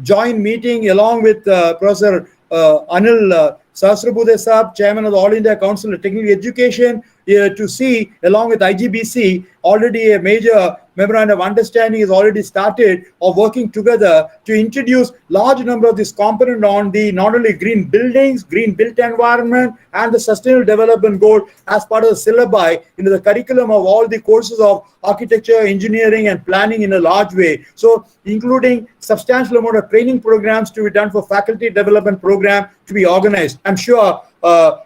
joint meeting along with Professor Anil Sahasrabudhe Saab, Chairman of the All India Council of Technical Education, to see, along with IGBC, already a major memorandum of understanding is already started of working together to introduce large number of this component on the not only green buildings, green built environment, and the sustainable development goal as part of the syllabi into the curriculum of all the courses of architecture, engineering, and planning in a large way. So including substantial amount of training programs to be done for faculty development program to be organized. I'm sure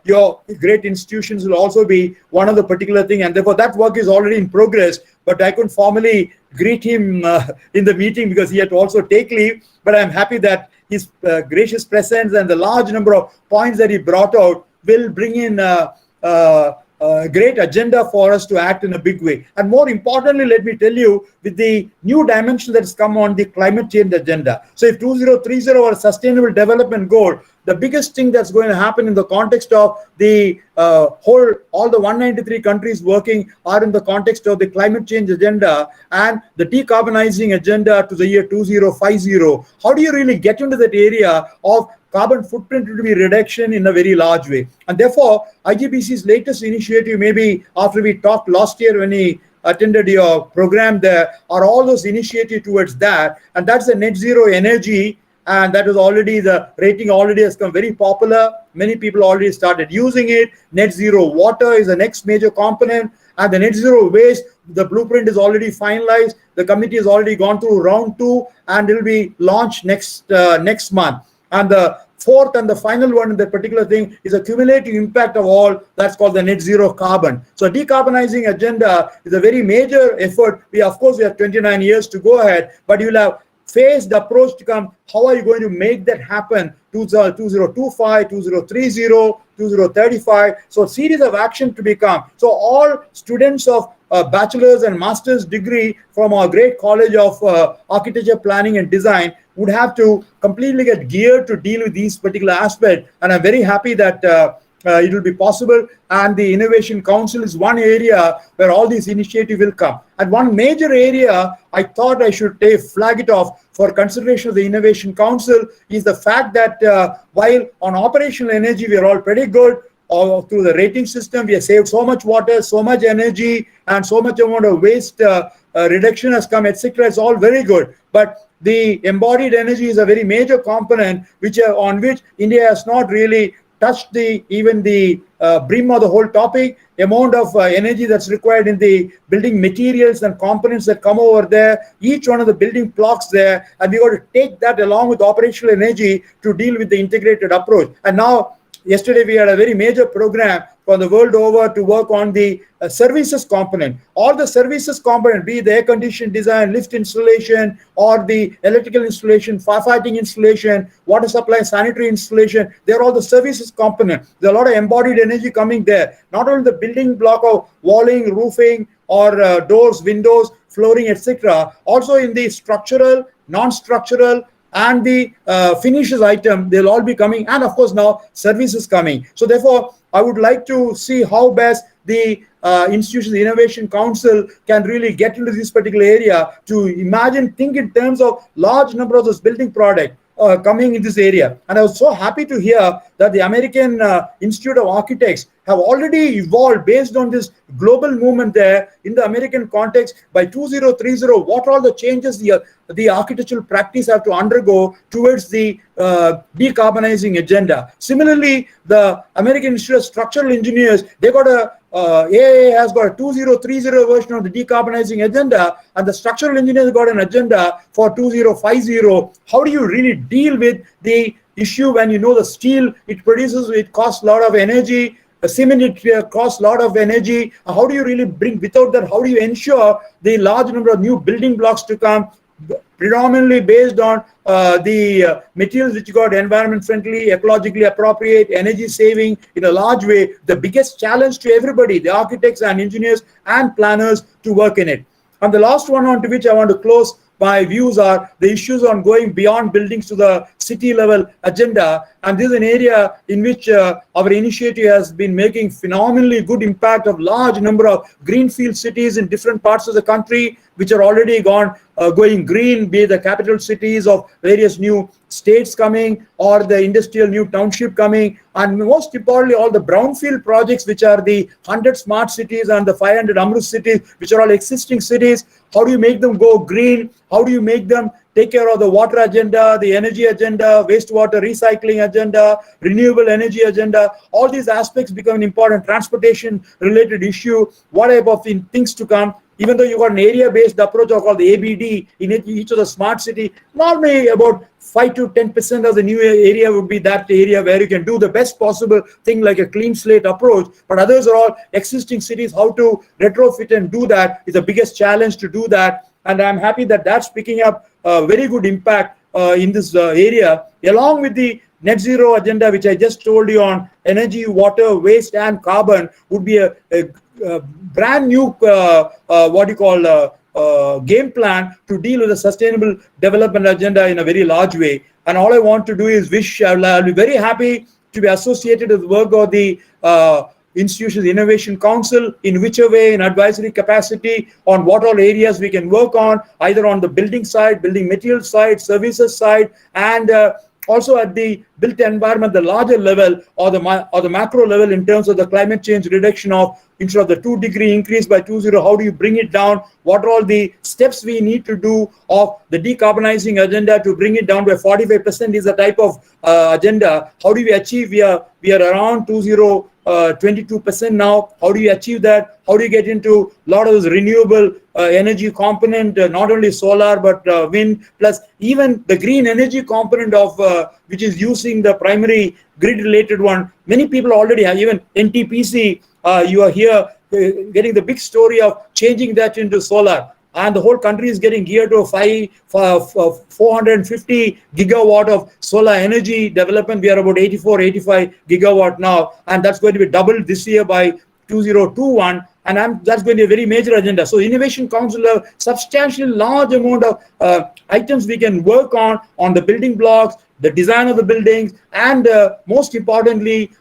your great institutions will also be one of the particular thing, and therefore that work is already in progress. But I couldn't formally greet him in the meeting because he had to also take leave. But I'm happy that his gracious presence and the large number of points that he brought out will bring in a great agenda for us to act in a big way. And more importantly, let me tell you, with the new dimension that has come on the climate change agenda. So if 2030 our sustainable development goal, the biggest thing that's going to happen in the context of the all the 193 countries working are in the context of the climate change agenda and the decarbonizing agenda to the year 2050. How do you really get into that area of carbon footprint to be reduction in a very large way? And therefore, IGBC's latest initiative, maybe after we talked last year when he attended your program, there are all those initiatives towards that, and that's the net zero energy. And that is already, the rating already has become very popular. Many people already started using it. Net zero water is the next major component. And the net zero waste, the blueprint is already finalized. The committee has already gone through round 2 and it will be launched next month. And the fourth and the final one in that particular thing is a cumulative impact of all, that's called the net zero carbon. So decarbonizing agenda is a very major effort. We have 29 years to go ahead, but you'll have phased approach to come. How are you going to make that happen? 2025, 2030, 2035. So series of action to become. So all students of bachelor's and master's degree from our great college of architecture, planning and design would have to completely get geared to deal with these particular aspects. And I'm very happy that it will be possible, and the Innovation Council is one area where all these initiatives will come. And one major area I thought I should flag it off for consideration of the Innovation Council is the fact that while on operational energy we are all pretty good, through the rating system we have saved so much water, so much energy, and so much amount of waste reduction has come, etc. It's all very good, but the embodied energy is a very major component on which India has not really touched even the brim of the whole topic. Amount of energy that's required in the building materials and components that come over there, each one of the building blocks there, and we got to take that along with operational energy to deal with the integrated approach. And now, yesterday we had a very major program from the world over to work on the services component. All the services component, be it the air conditioning design, lift installation, or the electrical installation, firefighting installation, water supply, sanitary installation, they're all the services component. There's a lot of embodied energy coming there. Not only the building block of walling, roofing, or doors, windows, flooring, etc. Also in the structural, non-structural, and the finishes item, they'll all be coming, and of course now services coming. So therefore, I would like to see how best the institutions, the Innovation Council can really get into this particular area to think in terms of large number of those building product coming in this area. And I was so happy to hear that the American Institute of Architects have already evolved based on this global movement there in the American context. By 2030, what all the changes the architectural practice have to undergo towards the decarbonizing agenda. Similarly, the American Institute of Structural Engineers, they got AIA has got a 2030 version of the decarbonizing agenda, and the structural engineers got an agenda for 2050. How do you really deal with the issue when you know the steel it produces, it costs a lot of energy, the cement it costs a lot of energy. How do you really bring, without that, how do you ensure the large number of new building blocks to come, predominantly based on the materials which got environment friendly, ecologically appropriate, energy saving in a large way? The biggest challenge to everybody, the architects and engineers and planners, to work in it. And the last one on to which I want to close my views are the issues on going beyond buildings to the city level agenda. And this is an area in which our initiative has been making phenomenally good impact of large number of greenfield cities in different parts of the country, which are already going green, be it the capital cities of various new states coming or the industrial new township coming. And most importantly, all the brownfield projects, which are the 100 smart cities and the 500 Amrut cities, which are all existing cities. How do you make them go green? How do you make them take care of the water agenda, the energy agenda, wastewater recycling agenda, renewable energy agenda? All these aspects become an important transportation related issue. What type of things to come? Even though you got an area-based approach called the ABD in each of the smart city, normally about 5 to 10% of the new area would be that area where you can do the best possible thing like a clean slate approach. But others are all existing cities. How to retrofit and do that is the biggest challenge to do that. And I'm happy that that's picking up a very good impact in this area, along with the net zero agenda, which I just told you on energy, water, waste, and carbon, would be a brand new game plan to deal with the sustainable development agenda in a very large way. And all I want to do is I'll be very happy to be associated with the work of the Institutions Innovation Council in whichever way, in advisory capacity, on what all areas we can work on, either on the building side, building material side, services side, and also at the built environment, the larger level or the macro level in terms of the climate change reduction of, instead of the 2-degree increase by 20, how do you bring it down? What are all the steps we need to do of the decarbonizing agenda to bring it down by 45% is the type of agenda. How do we achieve? We are around 22% now. How do you achieve that? How do you get into a lot of this renewable energy component, not only solar but wind, plus even the green energy component of which is using the primary grid related one. Many people already have, even NTPC, you are here getting the big story of changing that into solar. And the whole country is getting geared to 450 gigawatt of solar energy development. We are about 85 gigawatt now, and that's going to be doubled this year by 2021. And that's going to be a very major agenda. So Innovation Council have substantially large amount of items we can work on the building blocks, the design of the buildings, and most importantly,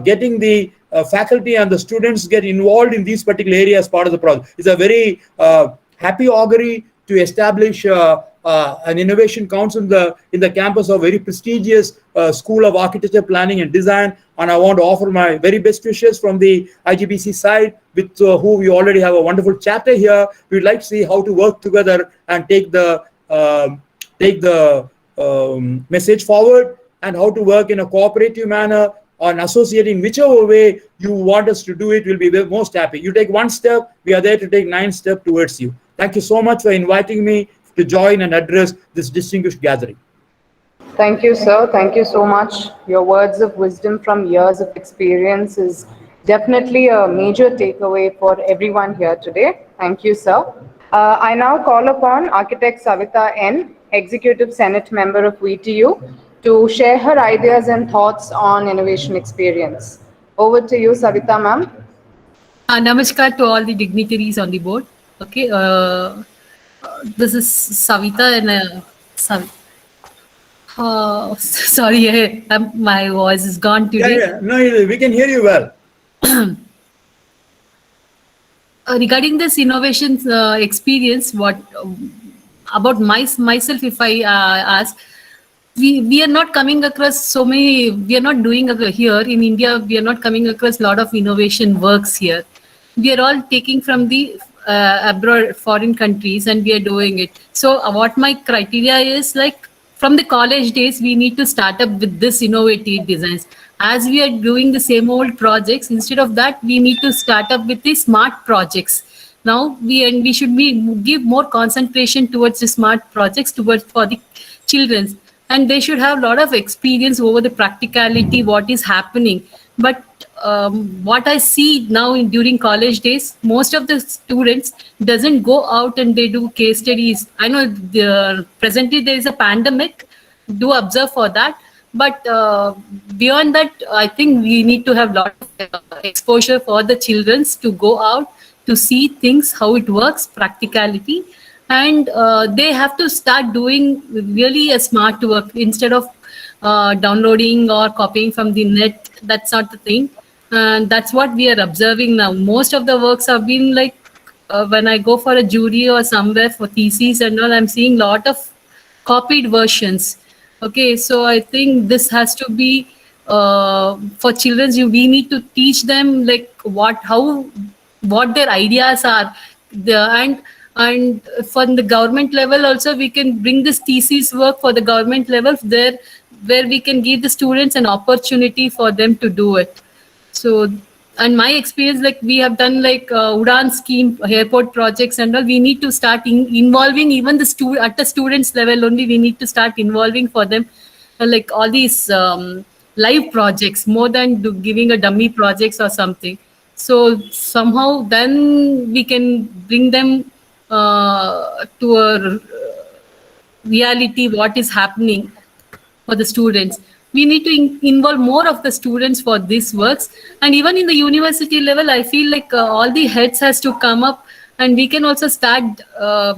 getting the faculty and the students get involved in these particular areas as part of the project. It's a very happy augury to establish an innovation council in the campus of very prestigious School of Architecture, Planning and Design. And I want to offer my very best wishes from the IGBC side, with who we already have a wonderful chapter here. We'd like to see how to work together and take the message forward, and how to work in a cooperative manner on associating whichever way you want us to do it. We'll be the most happy. You take one step, we are there to take 9 steps towards you. Thank you so much for inviting me to join and address this distinguished gathering. Thank you, sir. Thank you so much. Your words of wisdom from years of experience is definitely a major takeaway for everyone here today. Thank you, sir. I now call upon Architect Savita N., Executive Senate Member of VTU, to share her ideas and thoughts on innovation experience. Over to you, Savita ma'am. Namaskar to all the dignitaries on the board. Okay, this is Savita and sorry, my voice is gone today. Yeah. No, we can hear you well. regarding this innovation experience, what about myself, if I ask, we are not coming across so many. We are not doing here in India. We are not coming across a lot of innovation works here. We are all taking from the abroad, foreign countries, and we are doing it. So what my criteria is, like, from the college days, we need to start up with this innovative designs. As we are doing the same old projects, instead of that, we need to start up with the smart projects. Now we should give more concentration towards the smart projects towards for the children, and they should have a lot of experience over the practicality what is happening. But what I see now during college days, most of the students doesn't go out and they do case studies. I know presently there is a pandemic, do observe for that, but beyond that, I think we need to have a lot of exposure for the children to go out to see things, how it works, practicality, and they have to start doing really a smart work instead of downloading or copying from the net. That's not the thing, and that's what we are observing now. Most of the works have been like when I go for a jury or somewhere for theses and all, I'm seeing a lot of copied versions. Okay, so I think this has to be for children. We need to teach them like what their ideas are, and from the government level also we can bring this thesis work for the government level there, where we can give the students an opportunity for them to do it. So, and my experience, like we have done like Udan scheme, airport projects and all, we need to start involving even the at the students level only. We need to start involving for them like all these live projects more than giving a dummy projects or something. So somehow then we can bring them to a reality what is happening for the students. We need to involve more of the students for these works. And even in the university level, I feel like all the heads has to come up, and we can also start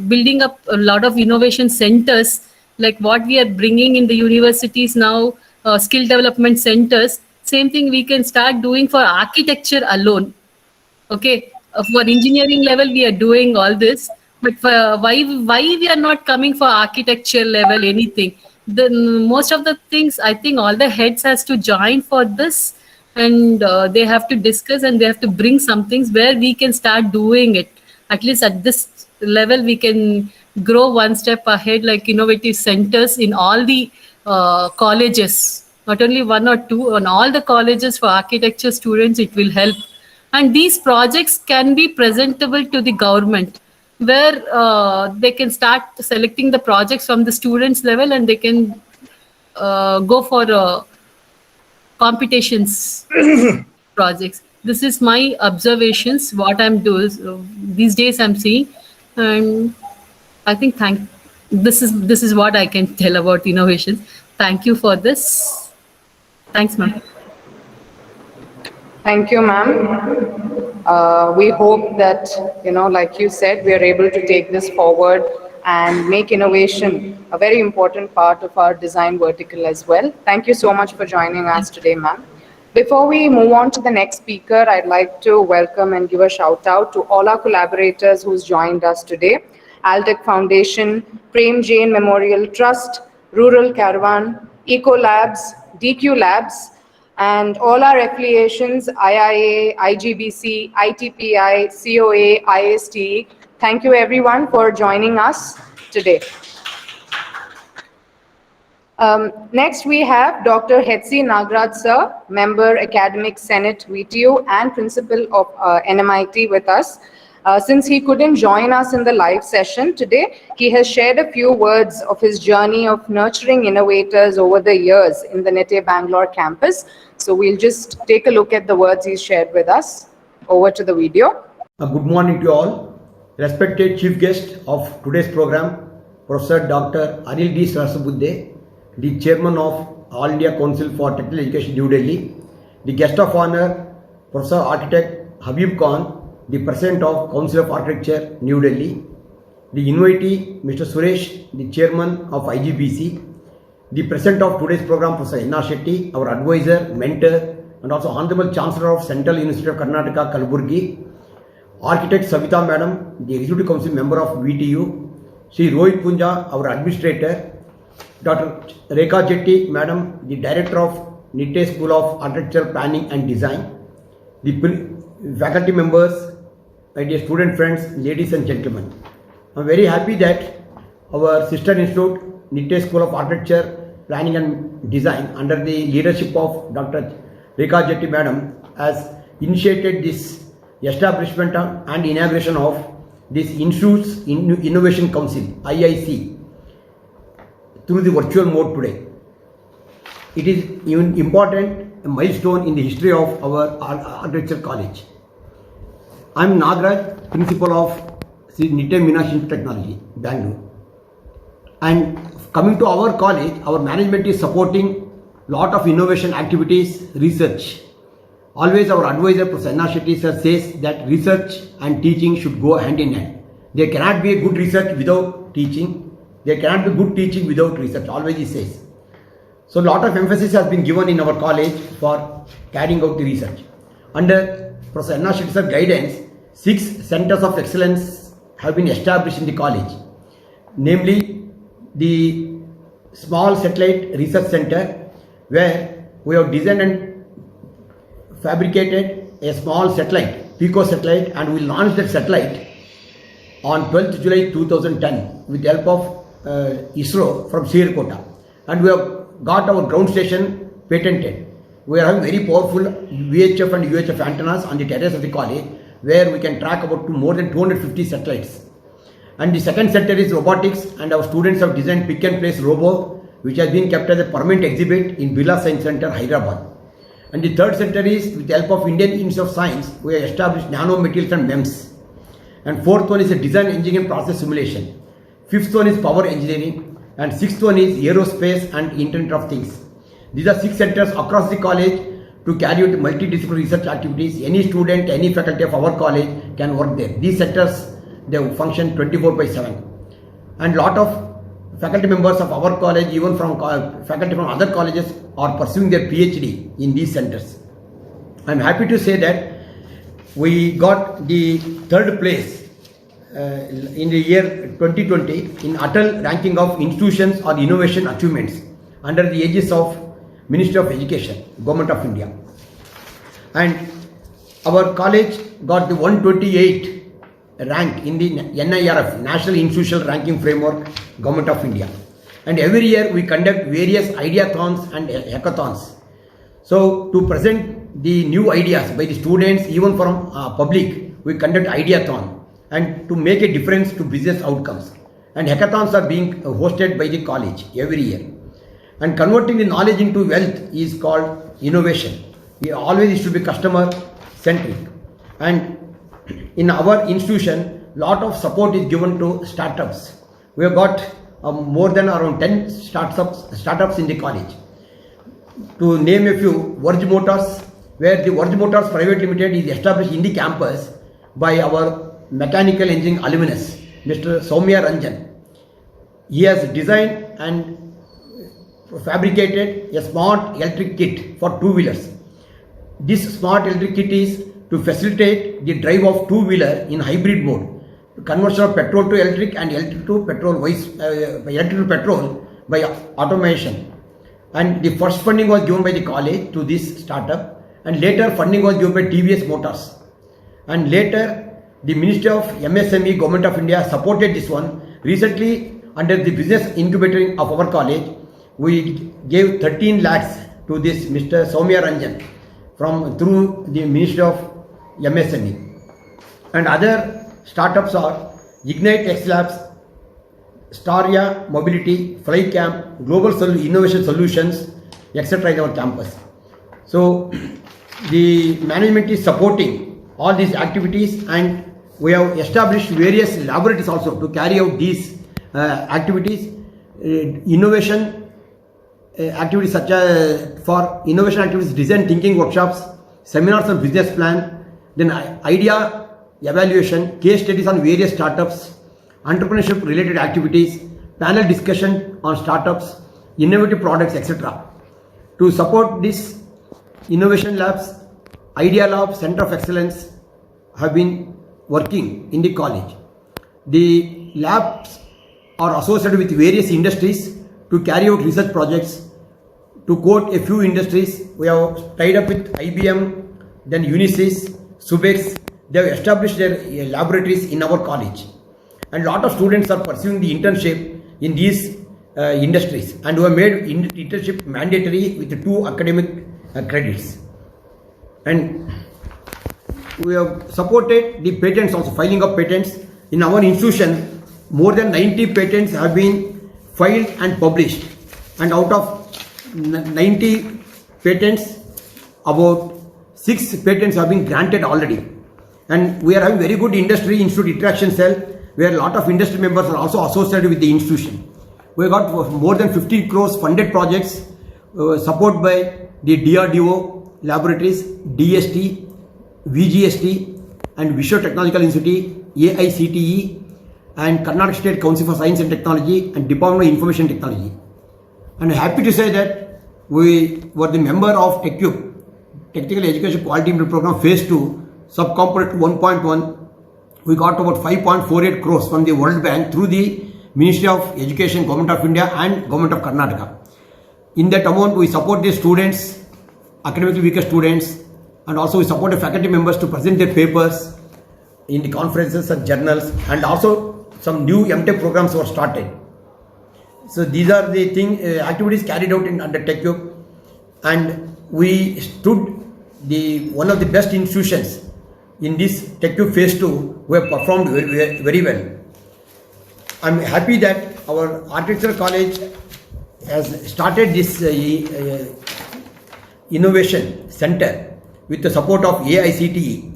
building up a lot of innovation centers, like what we are bringing in the universities now, skill development centers. Same thing we can start doing for architecture alone. Okay, for engineering level, we are doing all this, but why we are not coming for architecture level anything? Most of the things, I think all the heads has to join for this, and they have to discuss and they have to bring some things where we can start doing it. At least at this level, we can grow one step ahead, like innovative centers in all the colleges, not only one or two, on all the colleges for architecture students, it will help. And these projects can be presentable to the government, where they can start selecting the projects from the students level, and they can go for competitions projects. This is my observations, what I'm doing these days I'm seeing. And I think this is what I can tell about innovations. Thank you for this. Thanks, ma'am. Thank you, ma'am. We hope that, like you said, we are able to take this forward and make innovation a very important part of our design vertical as well. Thank you so much for joining us today, ma'am. Before we move on to the next speaker, I'd like to welcome and give a shout out to all our collaborators who's joined us today. Altec Foundation, Prem Jain Memorial Trust, Rural Caravan, Eco Labs, DQ Labs, and all our affiliations, IIA, IGBC, ITPI, COA, ISTE. Thank you everyone for joining us today. Next we have Dr. Hetsi Nagraj sir, Member Academic Senate VTU and Principal of NMIT with us. Since he couldn't join us in the live session today, he has shared a few words of his journey of nurturing innovators over the years in the NITE Bangalore campus. So we'll just take a look at the words he's shared with us. Over to the video. Good morning to you all. Respected chief guest of today's program, Professor Dr. Anil D. Sarasabudde, the chairman of All India Council for Technical Education, New Delhi, the guest of honor, Professor Architect Habib Khan, the President of Council of Architecture, New Delhi, the invitee, Mr. Suresh, the Chairman of IGBC, the President of today's program, Professor N.R. Shetty, our advisor, mentor, and also Honorable Chancellor of Central University of Karnataka, Kalaburgi, Architect Savita Madam, the Executive Council member of VTU, Sri Rohit Punja, our administrator, Dr. Rekha Jetty Madam, the Director of Nitte School of Architecture, Planning and Design, the faculty members, my dear student friends, ladies and gentlemen. I am very happy that our sister institute, Nitte School of Architecture, Planning and Design, under the leadership of Dr. Rekha Jetty Madam, has initiated this establishment and inauguration of this Institute's Innovation Council, IIC, through the virtual mode today. It is an important milestone in the history of our architecture college. I am Nagraj, principal of Sri Nitte Meenakshi Institute of Technology, Bangalore. And coming to our college, our management is supporting lot of innovation activities, research. Always our advisor, Professor N.R. Shetty sir, says that research and teaching should go hand in hand. There cannot be a good research without teaching. There cannot be good teaching without research, always he says. So lot of emphasis has been given in our college for carrying out the research. Under Professor N.R. Shetty sir guidance, 6 centers of excellence have been established in the college. Namely, the Small Satellite Research Center, where we have designed and fabricated a small satellite, Pico satellite, and we launched that satellite on 12th July 2010 with the help of ISRO from Sriharikota. And we have got our ground station patented. We are having very powerful VHF and UHF antennas on the terrace of the college, where we can track about more than 250 satellites. And the second center is robotics, and our students have designed pick and place robo, which has been kept as a permanent exhibit in Birla Science Center, Hyderabad. And the third center is, with the help of Indian Institute of Science, we have established nanomaterials and MEMS. And fourth one is a design engineering process simulation. Fifth one is power engineering. And sixth one is aerospace and Internet of Things. These are 6 centers across the college to carry out multidisciplinary research activities. Any student, any faculty of our college can work there. These centers, they function 24/7. And lot of faculty members of our college, even from faculty from other colleges, are pursuing their PhD in these centers. I am happy to say that we got the 3rd place in the year 2020 in Atal ranking of institutions or innovation achievements under the aegis of Ministry of Education, Government of India. And our college got the 128 rank in the NIRF, National Institutional Ranking Framework, Government of India. And every year we conduct various ideathons and hackathons. So to present the new ideas by the students, even from public, we conduct ideathon, and to make a difference to business outcomes. And hackathons are being hosted by the college every year. And converting the knowledge into wealth is called innovation. We always should be customer centric. And in our institution, lot of support is given to startups. We have got more than around 10 startups in the college. To name a few, Verge Motors, where the Verge Motors Private Limited is established in the campus by our mechanical engineering alumnus, Mr. Soumya Ranjan. He has designed and fabricated a smart electric kit for 2-wheelers. This smart electric kit is to facilitate the drive of 2-wheeler in hybrid mode, conversion of petrol to electric and electric to petrol by automation. And the first funding was given by the college to this startup, and later funding was given by TVS Motors. And later the Ministry of MSME, Government of India supported this one. Recently, under the business incubator of our college, we gave 13 lakhs to this Mr. Soumya Ranjan through the Ministry of MSME. And other startups are Ignite X Labs, Staria Mobility, Flycamp, Global Innovation Solutions, etc. in our campus. So the management is supporting all these activities, and we have established various laboratories also to carry out these activities. Innovation activities such as for innovation activities, design thinking workshops, seminars on business plan, then idea evaluation, case studies on various startups, entrepreneurship related activities, panel discussion on startups, innovative products, etc. To support this, innovation labs, Idea Lab, Center of Excellence have been working in the college. The labs are associated with various industries to carry out research projects. To quote a few industries, we have tied up with IBM, then Unisys, Subex. They have established their laboratories in our college. And a lot of students are pursuing the internship in these industries, and we have made internship mandatory with 2 academic credits. And we have supported the patents also, filing of patents. In our institution, more than 90 patents have been filed and published. And out of 90 patents, about 6 patents have been granted already. And we are having very good industry institute interaction cell, where a lot of industry members are also associated with the institution. We got more than 50 crores funded projects supported by the DRDO laboratories, DST, VGST, and Visual Technological Institute, AICTE, and Karnataka State Council for Science and Technology, and Department of Information Technology. And I'm happy to say that we were the member of TechCube, Technical Education Quality Improvement Program Phase 2, subcomponent 1.1. We got about 5.48 crores from the World Bank through the Ministry of Education, Government of India, and Government of Karnataka. In that amount, we support the students, academically weaker students, and also we support the faculty members to present their papers in the conferences and journals, and also some new MTech programs were started. So these are the activities carried out under TechCube, and we stood one of the best institutions in this TechCube Phase 2 who have performed very well. I'm happy that our architectural college has started this innovation center with the support of AICTE.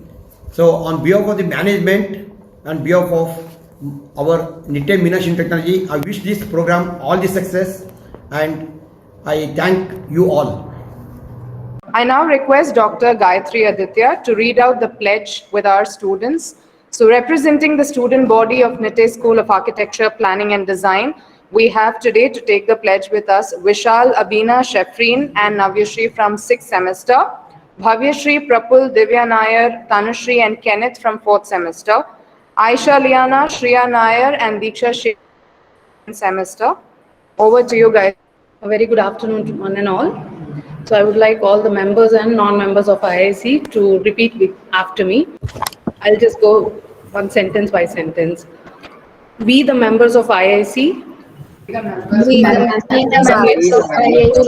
So on behalf of the management and behalf of our Nitya Meenakshi Technology, I wish this program all the success, and I thank you all. I now request Dr. Gayatri Aditya to read out the pledge with our students. So representing the student body of Nitya School of Architecture, Planning and Design, we have today to take the pledge with us Vishal Abina Shefreen and Navyashri from 6th semester, Bhavyashri, Prapul, Divya Nair, Tanushri and Kenneth from 4th semester, Aisha Liana, Shriya Nair and Diksha Sheth semester. Over to you guys. A very good afternoon to one and all. So I would like all the members and non-members of IIC to repeat after me. I'll just go one sentence by sentence. We, the members of IIC, School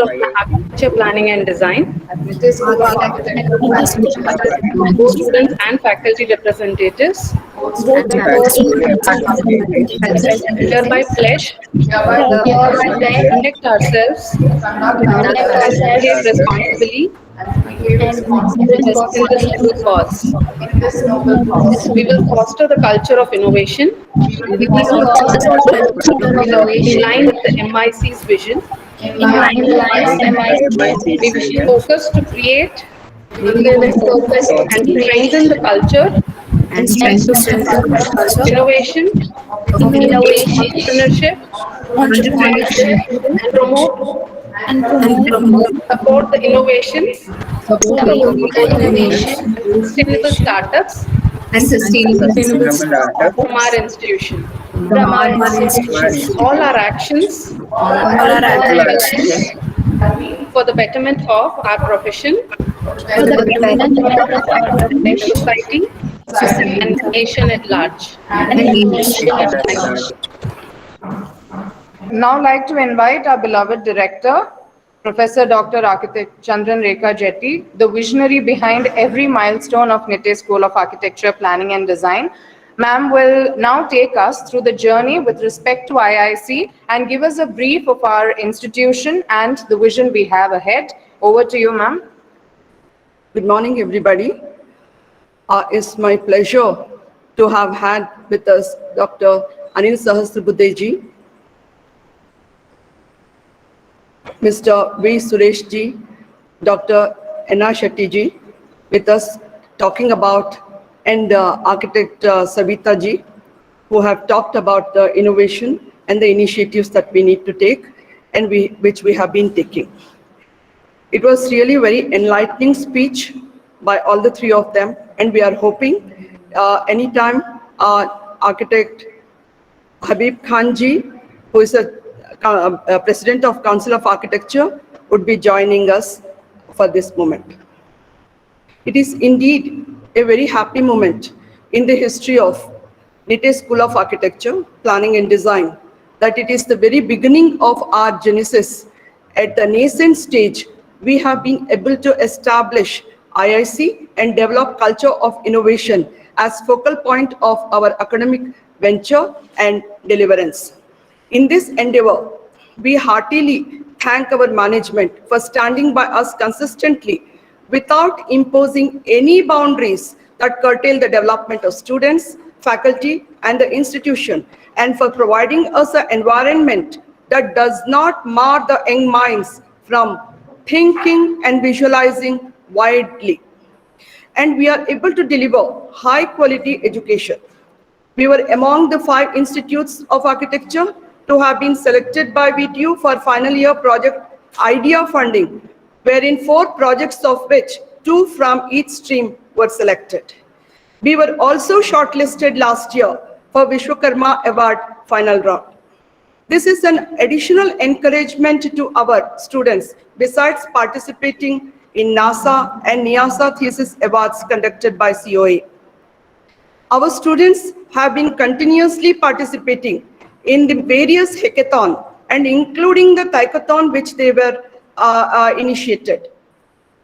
of Architecture, Planning and Design, students and faculty representatives, hereby pledge to conduct ourselves responsibly in this noble cause. We will foster the culture of innovation in line with the MIC's vision. We will focus to create and strengthen the culture and innovation, entrepreneurship, and support the innovations, sustainable startups, from our institution. All our actions for the betterment of our profession, society, and nation at large. Now like to invite our beloved director, Professor Dr. Architect Chandran Rekha Jetty, the visionary behind every milestone of Nitya School of Architecture, Planning and Design. Ma'am will now take us through the journey with respect to IIC and give us a brief of our institution and the vision we have ahead. Over to you, ma'am. Good morning, everybody. It's my pleasure to have had with us Dr. Anil Sahasrabudhe ji, Mr. V. Suresh ji, Dr. N.R. Shetty ji with us talking about, and architect Savita ji, who have talked about the innovation and the initiatives that we need to take and which we have been taking. It was really very enlightening speech by all the three of them, and we are hoping anytime architect Habib Khan ji, who is a president of Council of Architecture, would be joining us for this moment. It is indeed a very happy moment in the history of NITE School of Architecture, Planning and Design, that it is the very beginning of our genesis. At the nascent stage, we have been able to establish IIC and develop culture of innovation as focal point of our academic venture and deliverance. In this endeavor, we heartily thank our management for standing by us consistently without imposing any boundaries that curtail the development of students, faculty, and the institution, and for providing us an environment that does not mar the young minds from thinking and visualizing widely. And we are able to deliver high quality education. We were among the 5 institutes of architecture to have been selected by VTU for final year project idea funding, wherein 4 projects of which 2 from each stream were selected. We were also shortlisted last year for Vishwakarma Award final round. This is an additional encouragement to our students besides participating in NASA and NIASA thesis awards conducted by COA. Our students have been continuously participating in the various hackathon and including the Taiakathon which they were initiated.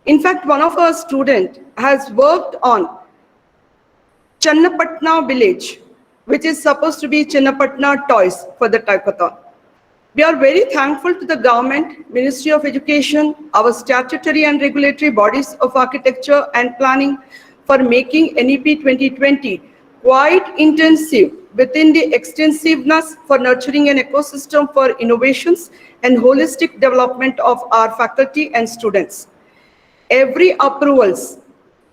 In fact, one of our students has worked on Channapatna village, which is supposed to be Channapatna toys for the Taiakathon. We are very thankful to the government, Ministry of Education, our statutory and regulatory bodies of architecture and planning for making NEP 2020 quite intensive within the extensiveness for nurturing an ecosystem for innovations and holistic development of our faculty and students. Every approvals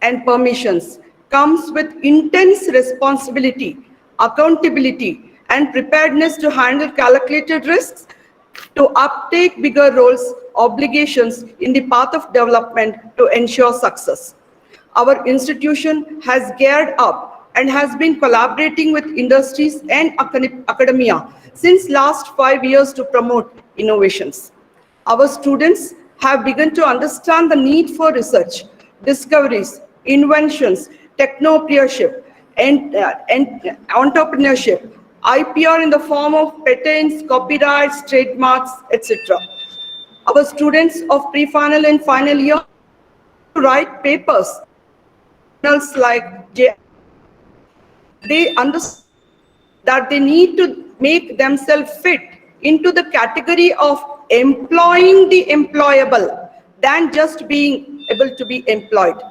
and permissions comes with intense responsibility, accountability, and preparedness to handle calculated risks, to uptake bigger roles, obligations in the path of development to ensure success. Our institution has geared up and has been collaborating with industries and academia since last 5 years to promote innovations. Our students have begun to understand the need for research, discoveries, inventions, technopreneurship, and entrepreneurship, IPR in the form of patents, copyrights, trademarks, etc. Our students of pre-final and final year write papers, like they understand that they need to make themselves fit into the category of employing the employable than just being able to be employed.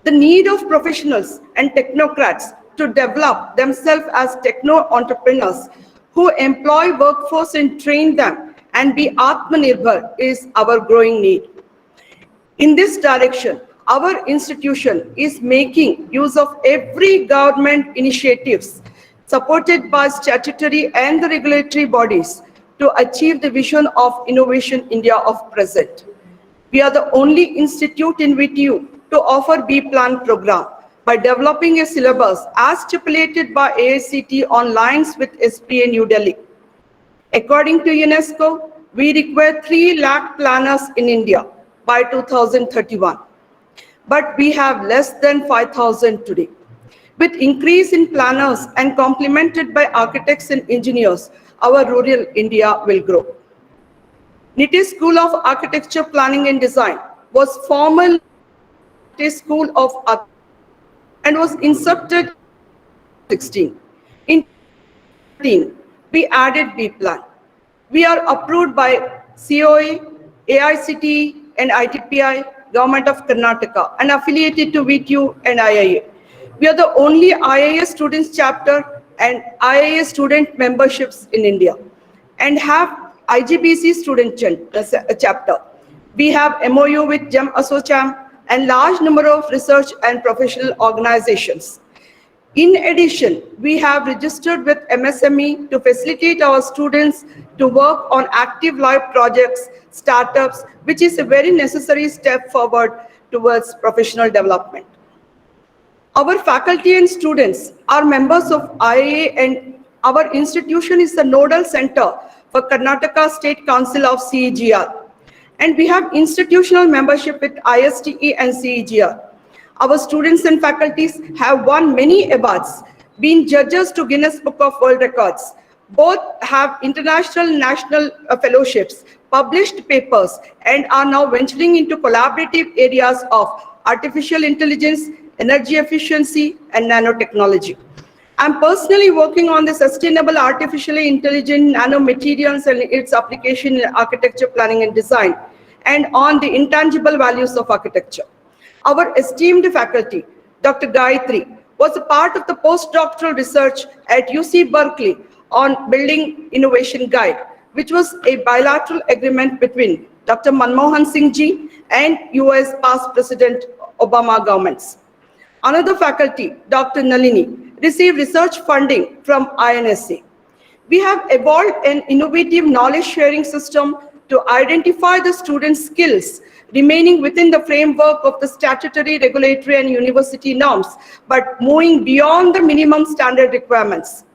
The need of professionals and technocrats to develop themselves as techno-entrepreneurs who employ workforce and train them and be Atmanirbhar is our growing need. In this direction, our institution is making use of every government initiatives supported by statutory and the regulatory bodies to achieve the vision of Innovation India of present. We are the only institute in VTU to offer B-Plan program by developing a syllabus as stipulated by AICT on lines with SPA New Delhi. According to UNESCO, we require 3 lakh planners in India by 2031. But we have less than 5,000 today. With increase in planners and complemented by architects and engineers, our rural India will grow. NITE School of Architecture, Planning and Design was formerly NITE School of Architecture and was incepted in 2016. In 2013, we added B-Plan. We are approved by COA, AICTE and ITPI, Government of Karnataka, and affiliated to VTU and IIA. We are the only IIA students chapter and IIA student memberships in India and have IGBC student chapter. We have MOU with GEM ASSOCHAM and large number of research and professional organizations. In addition, we have registered with MSME to facilitate our students to work on active live projects, startups, which is a very necessary step forward towards professional development. Our faculty and students are members of IIA, and our institution is the nodal center for Karnataka State Council of CEGR. And we have institutional membership with ISTE and CEGR. Our students and faculties have won many awards, been judges to Guinness Book of World Records. Both have international national fellowships, published papers, and are now venturing into collaborative areas of artificial intelligence, energy efficiency, and nanotechnology. I'm personally working on the sustainable artificially intelligent nanomaterials and its application in architecture, planning, and design, and on the intangible values of architecture. Our esteemed faculty, Dr. Gayatri, was a part of the postdoctoral research at UC Berkeley on Building Innovation Guide, which was a bilateral agreement between Dr. Manmohan Singh ji and US past President Obama governments. Another faculty, Dr. Nalini, received research funding from INSA. We have evolved an innovative knowledge sharing system to identify the students' skills, remaining within the framework of the statutory, regulatory, and university norms, but moving beyond the minimum standard requirements.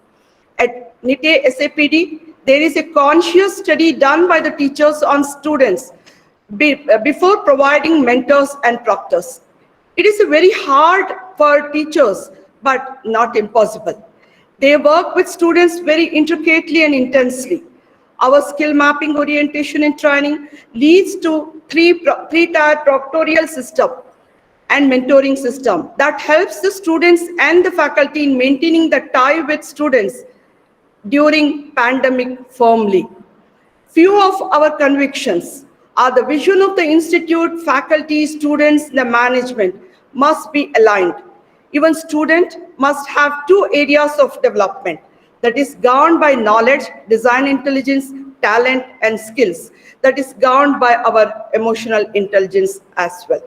At NITE SAPD, there is a conscious study done by the teachers on students before providing mentors and proctors. It is very hard for teachers, but not impossible. They work with students very intricately and intensely. Our skill mapping orientation and training leads to three-tier proctoral system and mentoring system that helps the students and the faculty in maintaining the tie with students during pandemic firmly. Few of our convictions are the vision of the institute, faculty, students, the management must be aligned. Even student must have two areas of development that is governed by knowledge, design intelligence, talent, and skills that is governed by our emotional intelligence as well.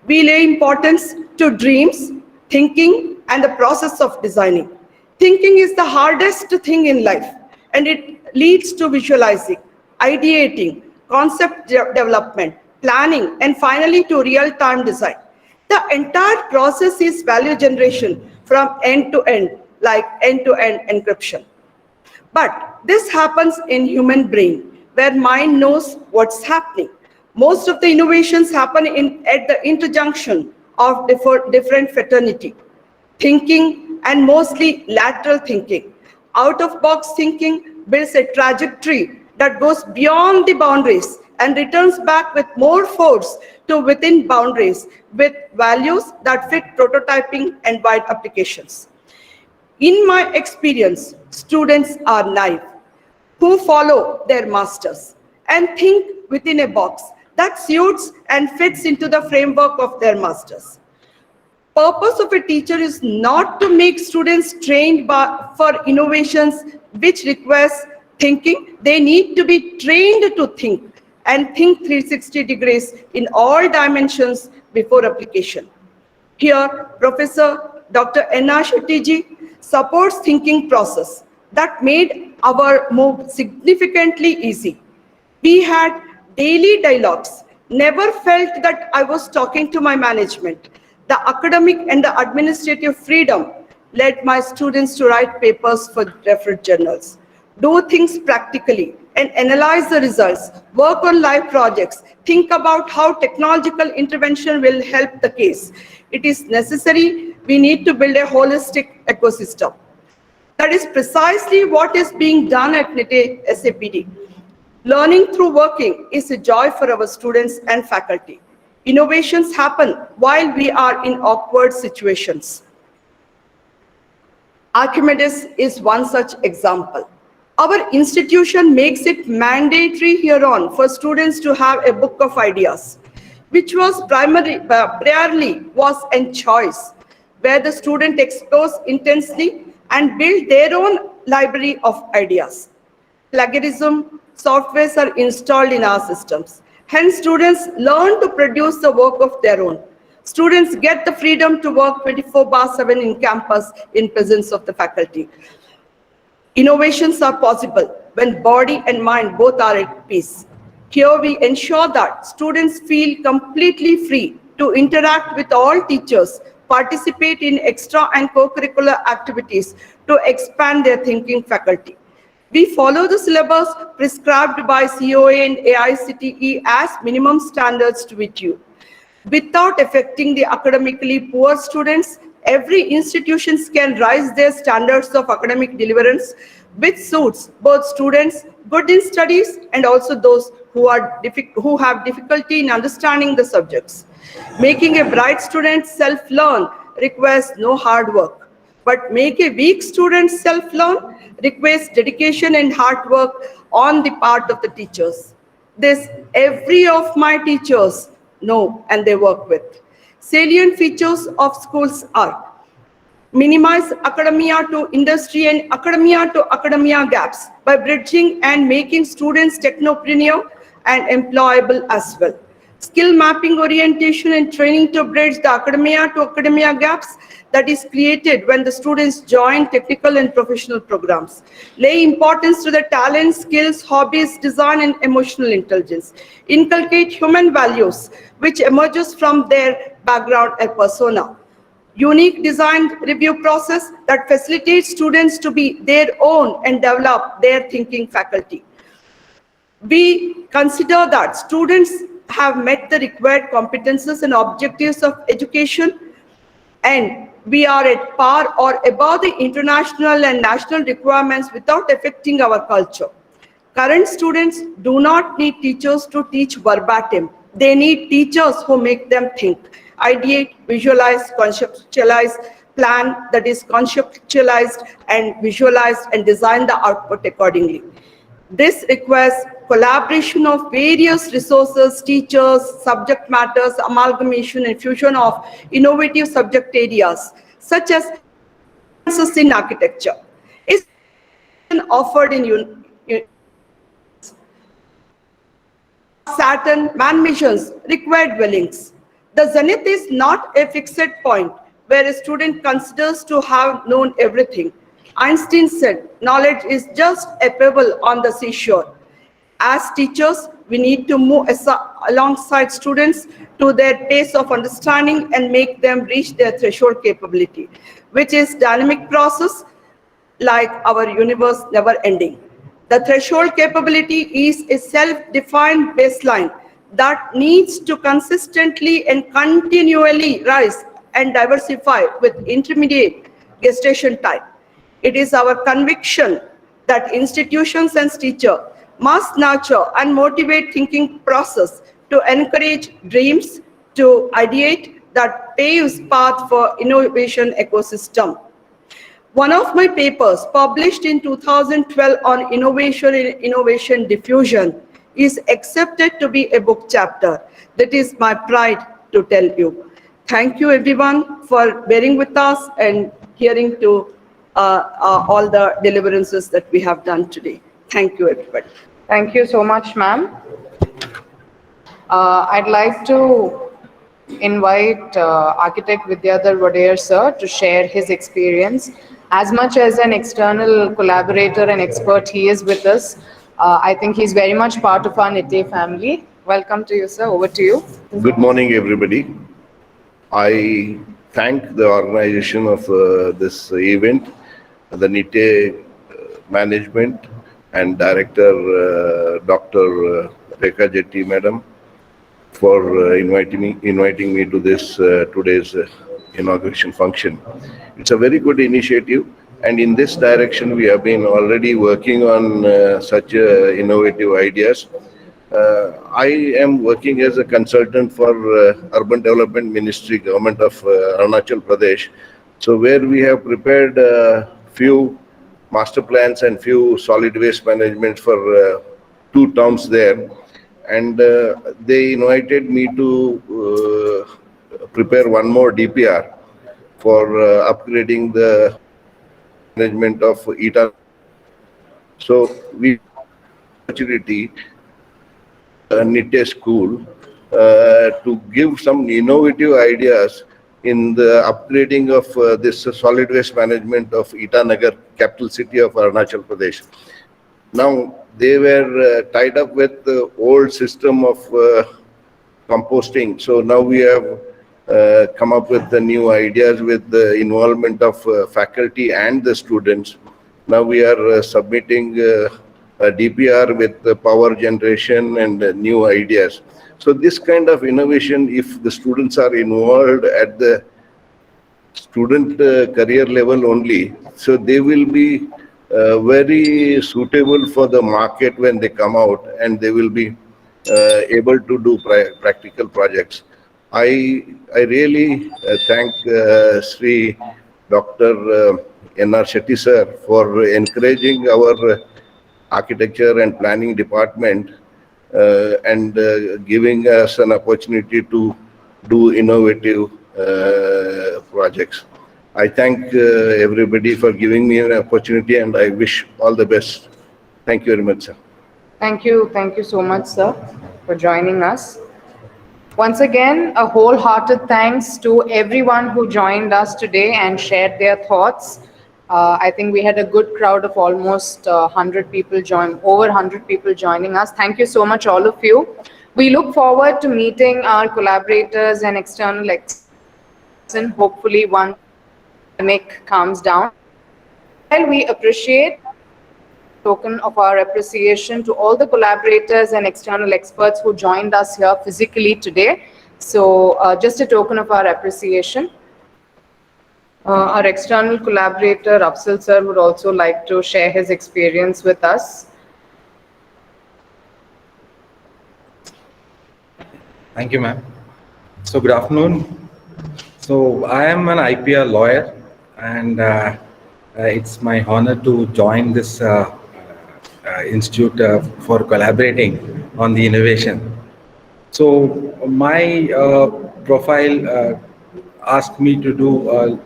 We lay importance to dreams, thinking, and the process of designing. Thinking is the hardest thing in life, and it leads to visualizing, ideating, concept development, planning, and finally to real-time design. The entire process is value generation from end to end, like end-to-end encryption. But this happens in human brain, where mind knows what's happening. Most of the innovations happen at the interjunction of different fraternity, thinking, and mostly lateral thinking. Out-of-box thinking builds a trajectory that goes beyond the boundaries and returns back with more force to within boundaries with values that fit prototyping and wide applications. In my experience, students are naive, who follow their masters and think within a box that suits and fits into the framework of their masters. Purpose of a teacher is not to make students trained for innovations which requires thinking. They need to be trained to think and think 360 degrees in all dimensions before application. Here, Professor Dr. N.R. Shetty ji supports thinking process that made our move significantly easy. We had daily dialogues, never felt that I was talking to my management. The academic and the administrative freedom led my students to write papers for referred journals, do things practically, and analyze the results, work on live projects, think about how technological intervention will help the case. It is necessary. We need to build a holistic ecosystem. That is precisely what is being done at NITE SAPD. Learning through working is a joy for our students and faculty. Innovations happen while we are in awkward situations. Archimedes is one such example. Our institution makes it mandatory hereon for students to have a book of ideas, which was primarily was a choice, where the student explores intensely and build their own library of ideas. Plagiarism softwares are installed in our systems. Hence, students learn to produce the work of their own. Students get the freedom to work 24/7 in campus in presence of the faculty. Innovations are possible when body and mind both are at peace. Here we ensure that students feel completely free to interact with all teachers participate in extra and co-curricular activities to expand their thinking faculty. We follow the syllabus prescribed by COA and AICTE as minimum standards to WITU. Without affecting the academically poor students, every institution can raise their standards of academic deliverance, which suits both students good in studies and also those who have difficulty in understanding the subjects. Making a bright student self-learn requires no hard work, but make a weak student self-learn requires dedication and hard work on the part of the teachers. This every of my teachers know and they work with. Salient features of schools are minimize academia to industry and academia to academia gaps by bridging and making students technopreneur and employable as well. Skill mapping orientation and training to bridge the academia to academia gaps that is created when the students join technical and professional programs. Lay importance to the talents, skills, hobbies, design, and emotional intelligence. Inculcate human values, which emerges from their background and persona. Unique design review process that facilitates students to be their own and develop their thinking faculty. We consider that students have met the required competences and objectives of education, and we are at par or above the international and national requirements without affecting our culture. Current students do not need teachers to teach verbatim. They need teachers who make them think, ideate, visualize, conceptualize, plan, that is conceptualized and visualized, and design the output accordingly. This requires collaboration of various resources, teachers, subject matters, amalgamation and fusion of innovative subject areas, such as in architecture. Is offered in Saturn, man missions, required dwellings. The zenith is not a fixed point where a student considers to have known everything. Einstein said, knowledge is just a pebble on the seashore. As teachers, we need to move alongside students to their pace of understanding and make them reach their threshold capability, which is dynamic process like our universe never ending. The threshold capability is a self-defined baseline that needs to consistently and continually rise and diversify with intermediate gestation time. It is our conviction that institutions and teachers must nurture and motivate thinking process to encourage dreams, to ideate that paves path for innovation ecosystem. One of my papers published in 2012 on innovation and innovation diffusion is accepted to be a book chapter. That is my pride to tell you. Thank you everyone for bearing with us and hearing to all the deliverances that we have done today. Thank you everybody. Thank you so much, ma'am. I'd like to invite architect Vidyadhar Vadeyar sir to share his experience. As much as an external collaborator and expert he is with us, I think he's very much part of our NITE family. Welcome to you, sir. Over to you. Good morning, everybody. I thank the organization of this event, the NITE management and director, Dr. Rekha Jetty, madam, for inviting me to this today's inauguration function. It's a very good initiative, and in this direction we have been already working on such innovative ideas. I am working as a consultant for Urban Development Ministry, Government of Arunachal Pradesh. So where we have prepared few master plans and few solid waste management for 2 towns there, and they invited me to prepare one more DPR for upgrading the management of ETA. So we opportunity NITE school to give some innovative ideas in the upgrading of this solid waste management of Itanagar, capital city of Arunachal Pradesh. Now they were tied up with the old system of composting. So now we have come up with the new ideas with the involvement of faculty and the students. Now we are submitting a DPR with the power generation and new ideas. So this kind of innovation, if the students are involved at the student career level only, so they will be very suitable for the market when they come out, and they will be able to do practical projects. I really thank Sri Dr. N.R. Shetty sir for encouraging our architecture and planning department and giving us an opportunity to do innovative projects. I thank everybody for giving me an opportunity, and I wish all the best. Thank you very much, sir. Thank you so much, sir, for joining us. Once again, a wholehearted thanks to everyone who joined us today and shared their thoughts. I think we had a good crowd of almost 100 people over 100 people joining us. Thank you so much, all of you. We look forward to meeting our collaborators and external experts, and hopefully once the pandemic calms down. While we appreciate token of our appreciation to all the collaborators and external experts who joined us here physically today. So just a token of our appreciation. Our external collaborator, Afzal sir, would also like to share his experience with us. Thank you, ma'am. So good afternoon. So I am an IPR lawyer, and it's my honor to join this institute for collaborating on the innovation. So my profile asked me to do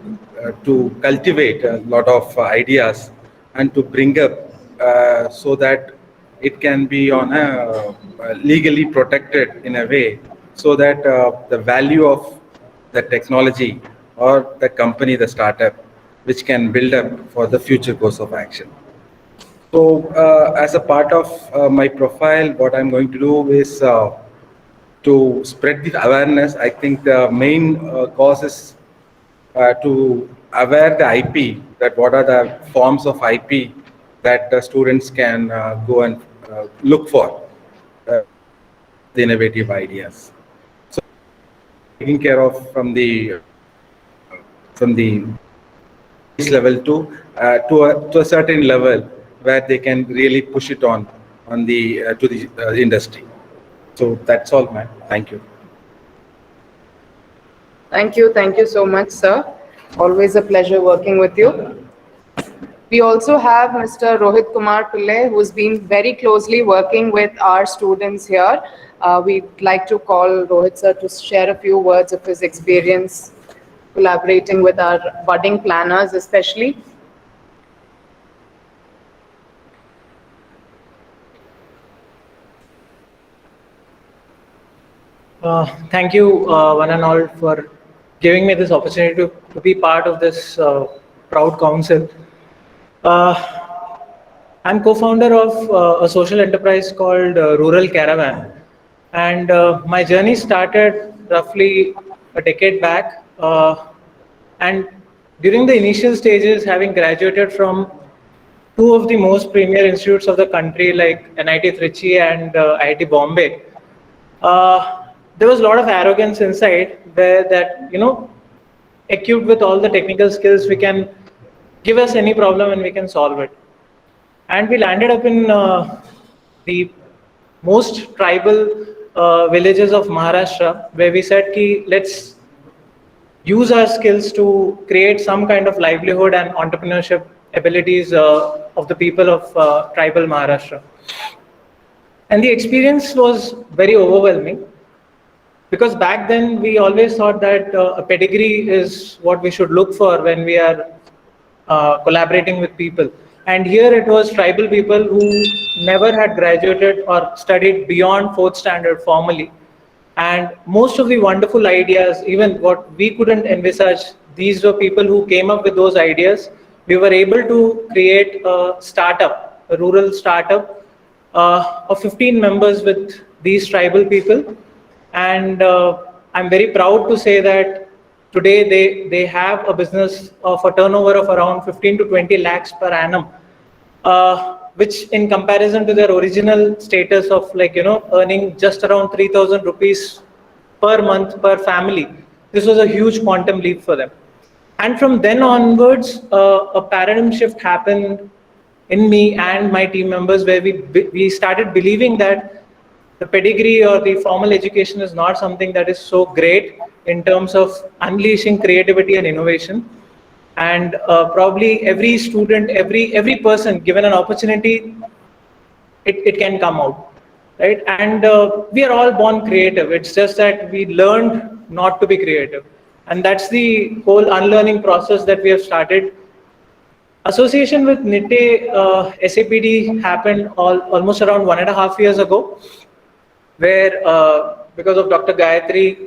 to cultivate a lot of ideas and to bring up so that it can be on a legally protected in a way, so that the value of the technology or the company, the startup, which can build up for the future course of action. So as a part of my profile, what I'm going to do is to spread the awareness. I think the main cause is to aware the IP, that what are the forms of IP that the students can go and look for the innovative ideas. So taking care of from the base level to a certain level where they can really push it on the to the industry. So that's all, ma'am. Thank you. Thank you so much, sir. Always a pleasure working with you. We also have Mr. Rohit Kumar Pillai, who's been very closely working with our students here. We'd like to call Rohit sir to share a few words of his experience collaborating with our budding planners especially. Thank you one and all for giving me this opportunity to be part of this proud council. I'm co-founder of a social enterprise called Rural Caravan, and my journey started roughly a decade back, and during the initial stages, having graduated from two of the most premier institutes of the country like NIT Trichy and IIT Bombay, there was a lot of arrogance inside, where that, equipped with all the technical skills, we can give us any problem and we can solve it. And we landed up in the most tribal villages of Maharashtra, where we said, let's use our skills to create some kind of livelihood and entrepreneurship abilities of the people of tribal Maharashtra. And the experience was very overwhelming, because back then we always thought that a pedigree is what we should look for when we are collaborating with people. And here it was tribal people who never had graduated or studied beyond 4th standard formally. And most of the wonderful ideas, even what we couldn't envisage, these were people who came up with those ideas. We were able to create a startup, a rural startup of 15 members with these tribal people. And I'm very proud to say that today they have a business of a turnover of around 15 to 20 lakhs per annum, which in comparison to their original status of earning just around 3,000 rupees per month per family, this was a huge quantum leap for them. And from then onwards, a paradigm shift happened in me and my team members, where we started believing that the pedigree or the formal education is not something that is so great in terms of unleashing creativity and innovation. And probably every student, every person given an opportunity, it can come out, right? And we are all born creative. It's just that we learned not to be creative. And that's the whole unlearning process that we have started. Association with NITE SAPD happened almost around 1.5 years ago, where because of Dr. Gayatri,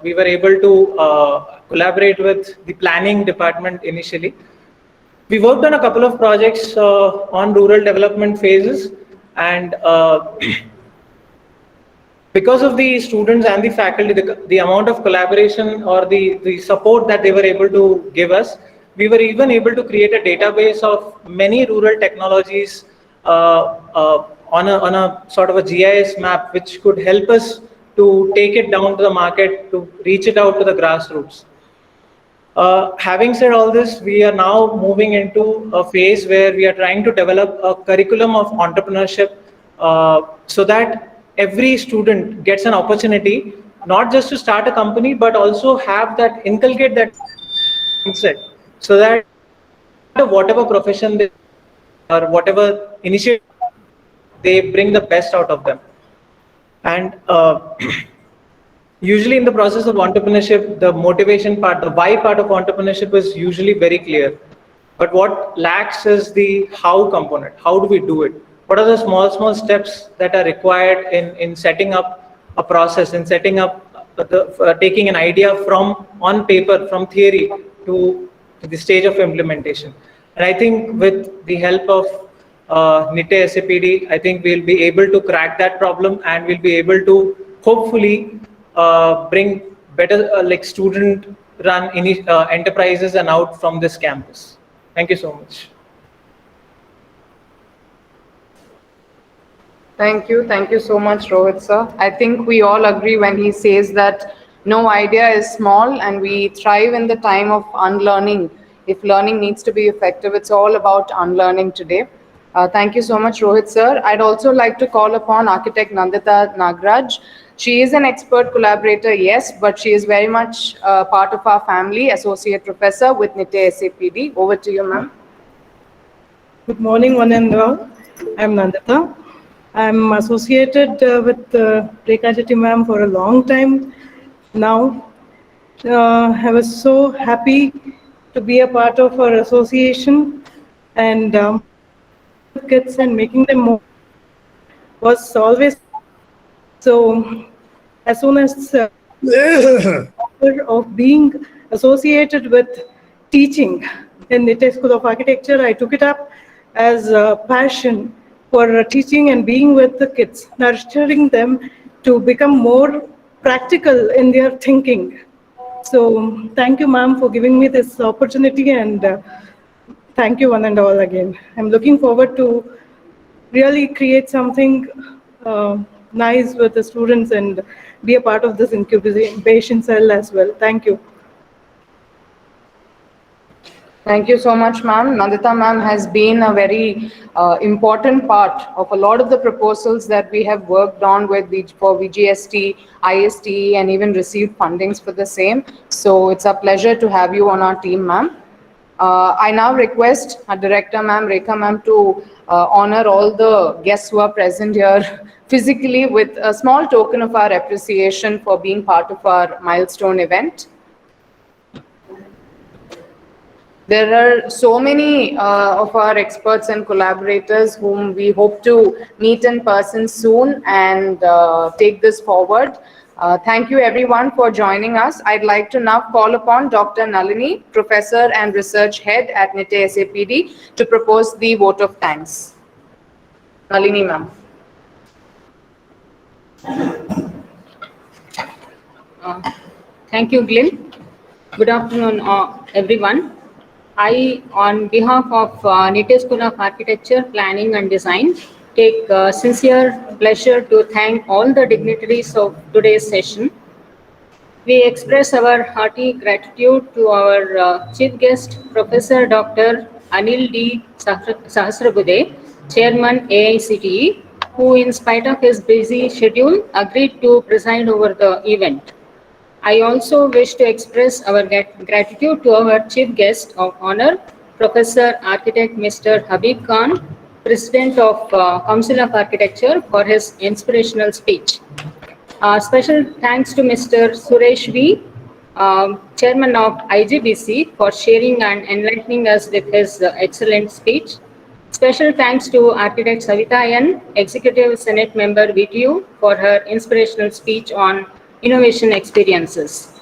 we were able to collaborate with the planning department initially. We worked on a couple of projects on rural development phases, and because of the students and the faculty, the amount of collaboration or the support that they were able to give us, we were even able to create a database of many rural technologies on a sort of a GIS map, which could help us to take it down to the market, to reach it out to the grassroots. Having said all this, we are now moving into a phase where we are trying to develop a curriculum of entrepreneurship so that every student gets an opportunity, not just to start a company, but also have that, inculcate that mindset, so that whatever profession they or whatever initiative, they bring the best out of them. And usually in the process of entrepreneurship, the motivation part, the why part of entrepreneurship is usually very clear. But what lacks is the how component. How do we do it? What are the small steps that are required in setting up a process, in setting up, taking an idea from on paper, from theory to the stage of implementation? And I think with the help of NITE SAPD, I think we'll be able to crack that problem, and we'll be able to hopefully bring better student-run enterprises and out from this campus. Thank you so much. Thank you so much, Rohit sir. I think we all agree when he says that no idea is small, and we thrive in the time of unlearning. If learning needs to be effective, it's all about unlearning today. Thank you so much, Rohit sir. I'd also like to call upon architect Nandita Nagraj. She is an expert collaborator, yes, but she is very much part of our family, associate professor with NITE SAPD. Over to you, ma'am. Good morning, one and all. I'm Nandita. I'm associated with Rekha Jetty ma'am for a long time now. I was so happy to be a part of our association, and kids and making them more was always so. As soon as of being associated with teaching in NITE School of Architecture, I took it up as a passion for teaching and being with the kids, nurturing them to become more practical in their thinking. So thank you, ma'am, for giving me this opportunity, and thank you one and all again. I'm looking forward to really create something nice with the students and be a part of this incubation cell as well. Thank you. Thank you so much, ma'am. Nandita ma'am has been a very important part of a lot of the proposals that we have worked on with for VGST, IST, and even received fundings for the same. So it's a pleasure to have you on our team, ma'am. I now request our director, ma'am, Rekha ma'am, to honor all the guests who are present here physically with a small token of our appreciation for being part of our milestone event. There are so many of our experts and collaborators whom we hope to meet in person soon and take this forward. Thank you everyone for joining us. I'd like to now call upon Dr. Nalini, Professor and Research Head at NITE SAPD, to propose the vote of thanks. Nalini ma'am. Thank you, Glenn. Good afternoon, everyone. I, on behalf of NITE School of Architecture, Planning and Design, take sincere pleasure to thank all the dignitaries of today's session. We express our hearty gratitude to our chief guest, Professor Dr. Anil D. Sahasrabudhe, Chairman AICTE, who in spite of his busy schedule agreed to preside over the event. I also wish to express our gratitude to our chief guest of honor, Professor Architect Mr. Habib Khan, President of Council of Architecture, for his inspirational speech. Special thanks to Mr. Suresh V, Chairman of IGBC, for sharing and enlightening us with his excellent speech. Special thanks to Architect Savita N, Executive Senate Member VTU, for her inspirational speech on innovation experiences.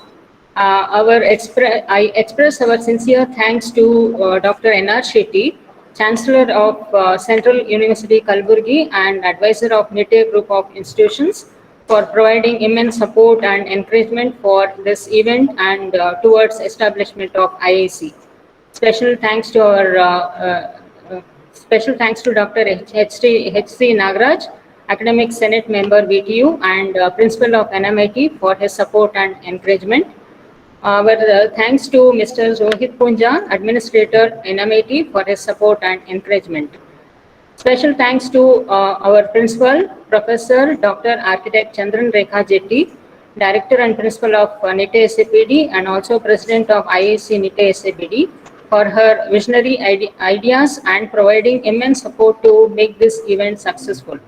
I express our sincere thanks to Dr. N.R. Shetty, Chancellor of Central University Kalburgi and advisor of NITE Group of Institutions, for providing immense support and encouragement for this event and towards establishment of IIC. Special thanks to Dr. H.C. Nagaraj, Academic Senate Member VTU and Principal of NMIT, for his support and encouragement. Our thanks to Mr. Rohit Punja, Administrator NMIT, for his support and encouragement. Special thanks to our Principal, Professor Dr. Architect Chandran Rekha Jetty, Director and Principal of NITE SAPD and also President of IIC NITE SAPD, for her visionary ideas and providing immense support to make this event successful.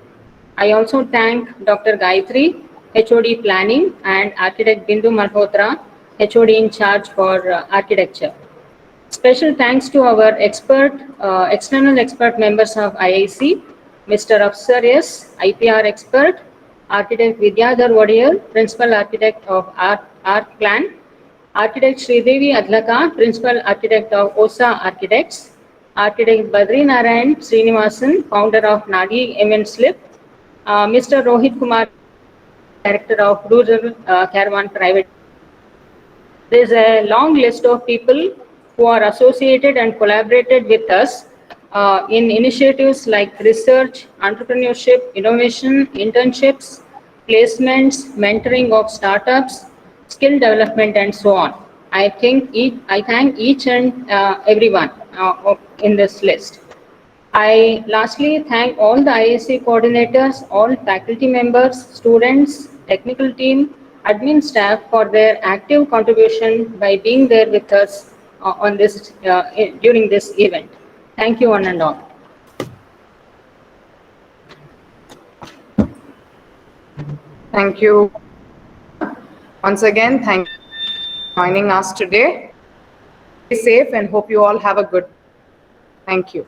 I also thank Dr. Gayatri, HOD Planning, and Architect Bindu Malhotra, HOD in charge for architecture. Special thanks to our external expert members of IIC, Mr. Afsar S, IPR expert, Architect Vidyadhar Wadiyar, Principal Architect of Arc Plan, Architect Sridevi Adlaka, Principal Architect of OSA Architects, Architect Badri Narayan Srinivasan, founder of Nadi Event Slip, Mr. Rohit Kumar, Director of Rural Caravan Private. There is a long list of people who are associated and collaborated with us in initiatives like research, entrepreneurship, innovation, internships, placements, mentoring of startups, skill development, and so on. I thank each and everyone in this list. I lastly thank all the IIC coordinators, all faculty members, students, technical team, admin staff for their active contribution by being there with us on this during this event. Thank you, one and all. Thank you. Once again, thank you for joining us today. Stay safe and hope you all have a good. Thank you.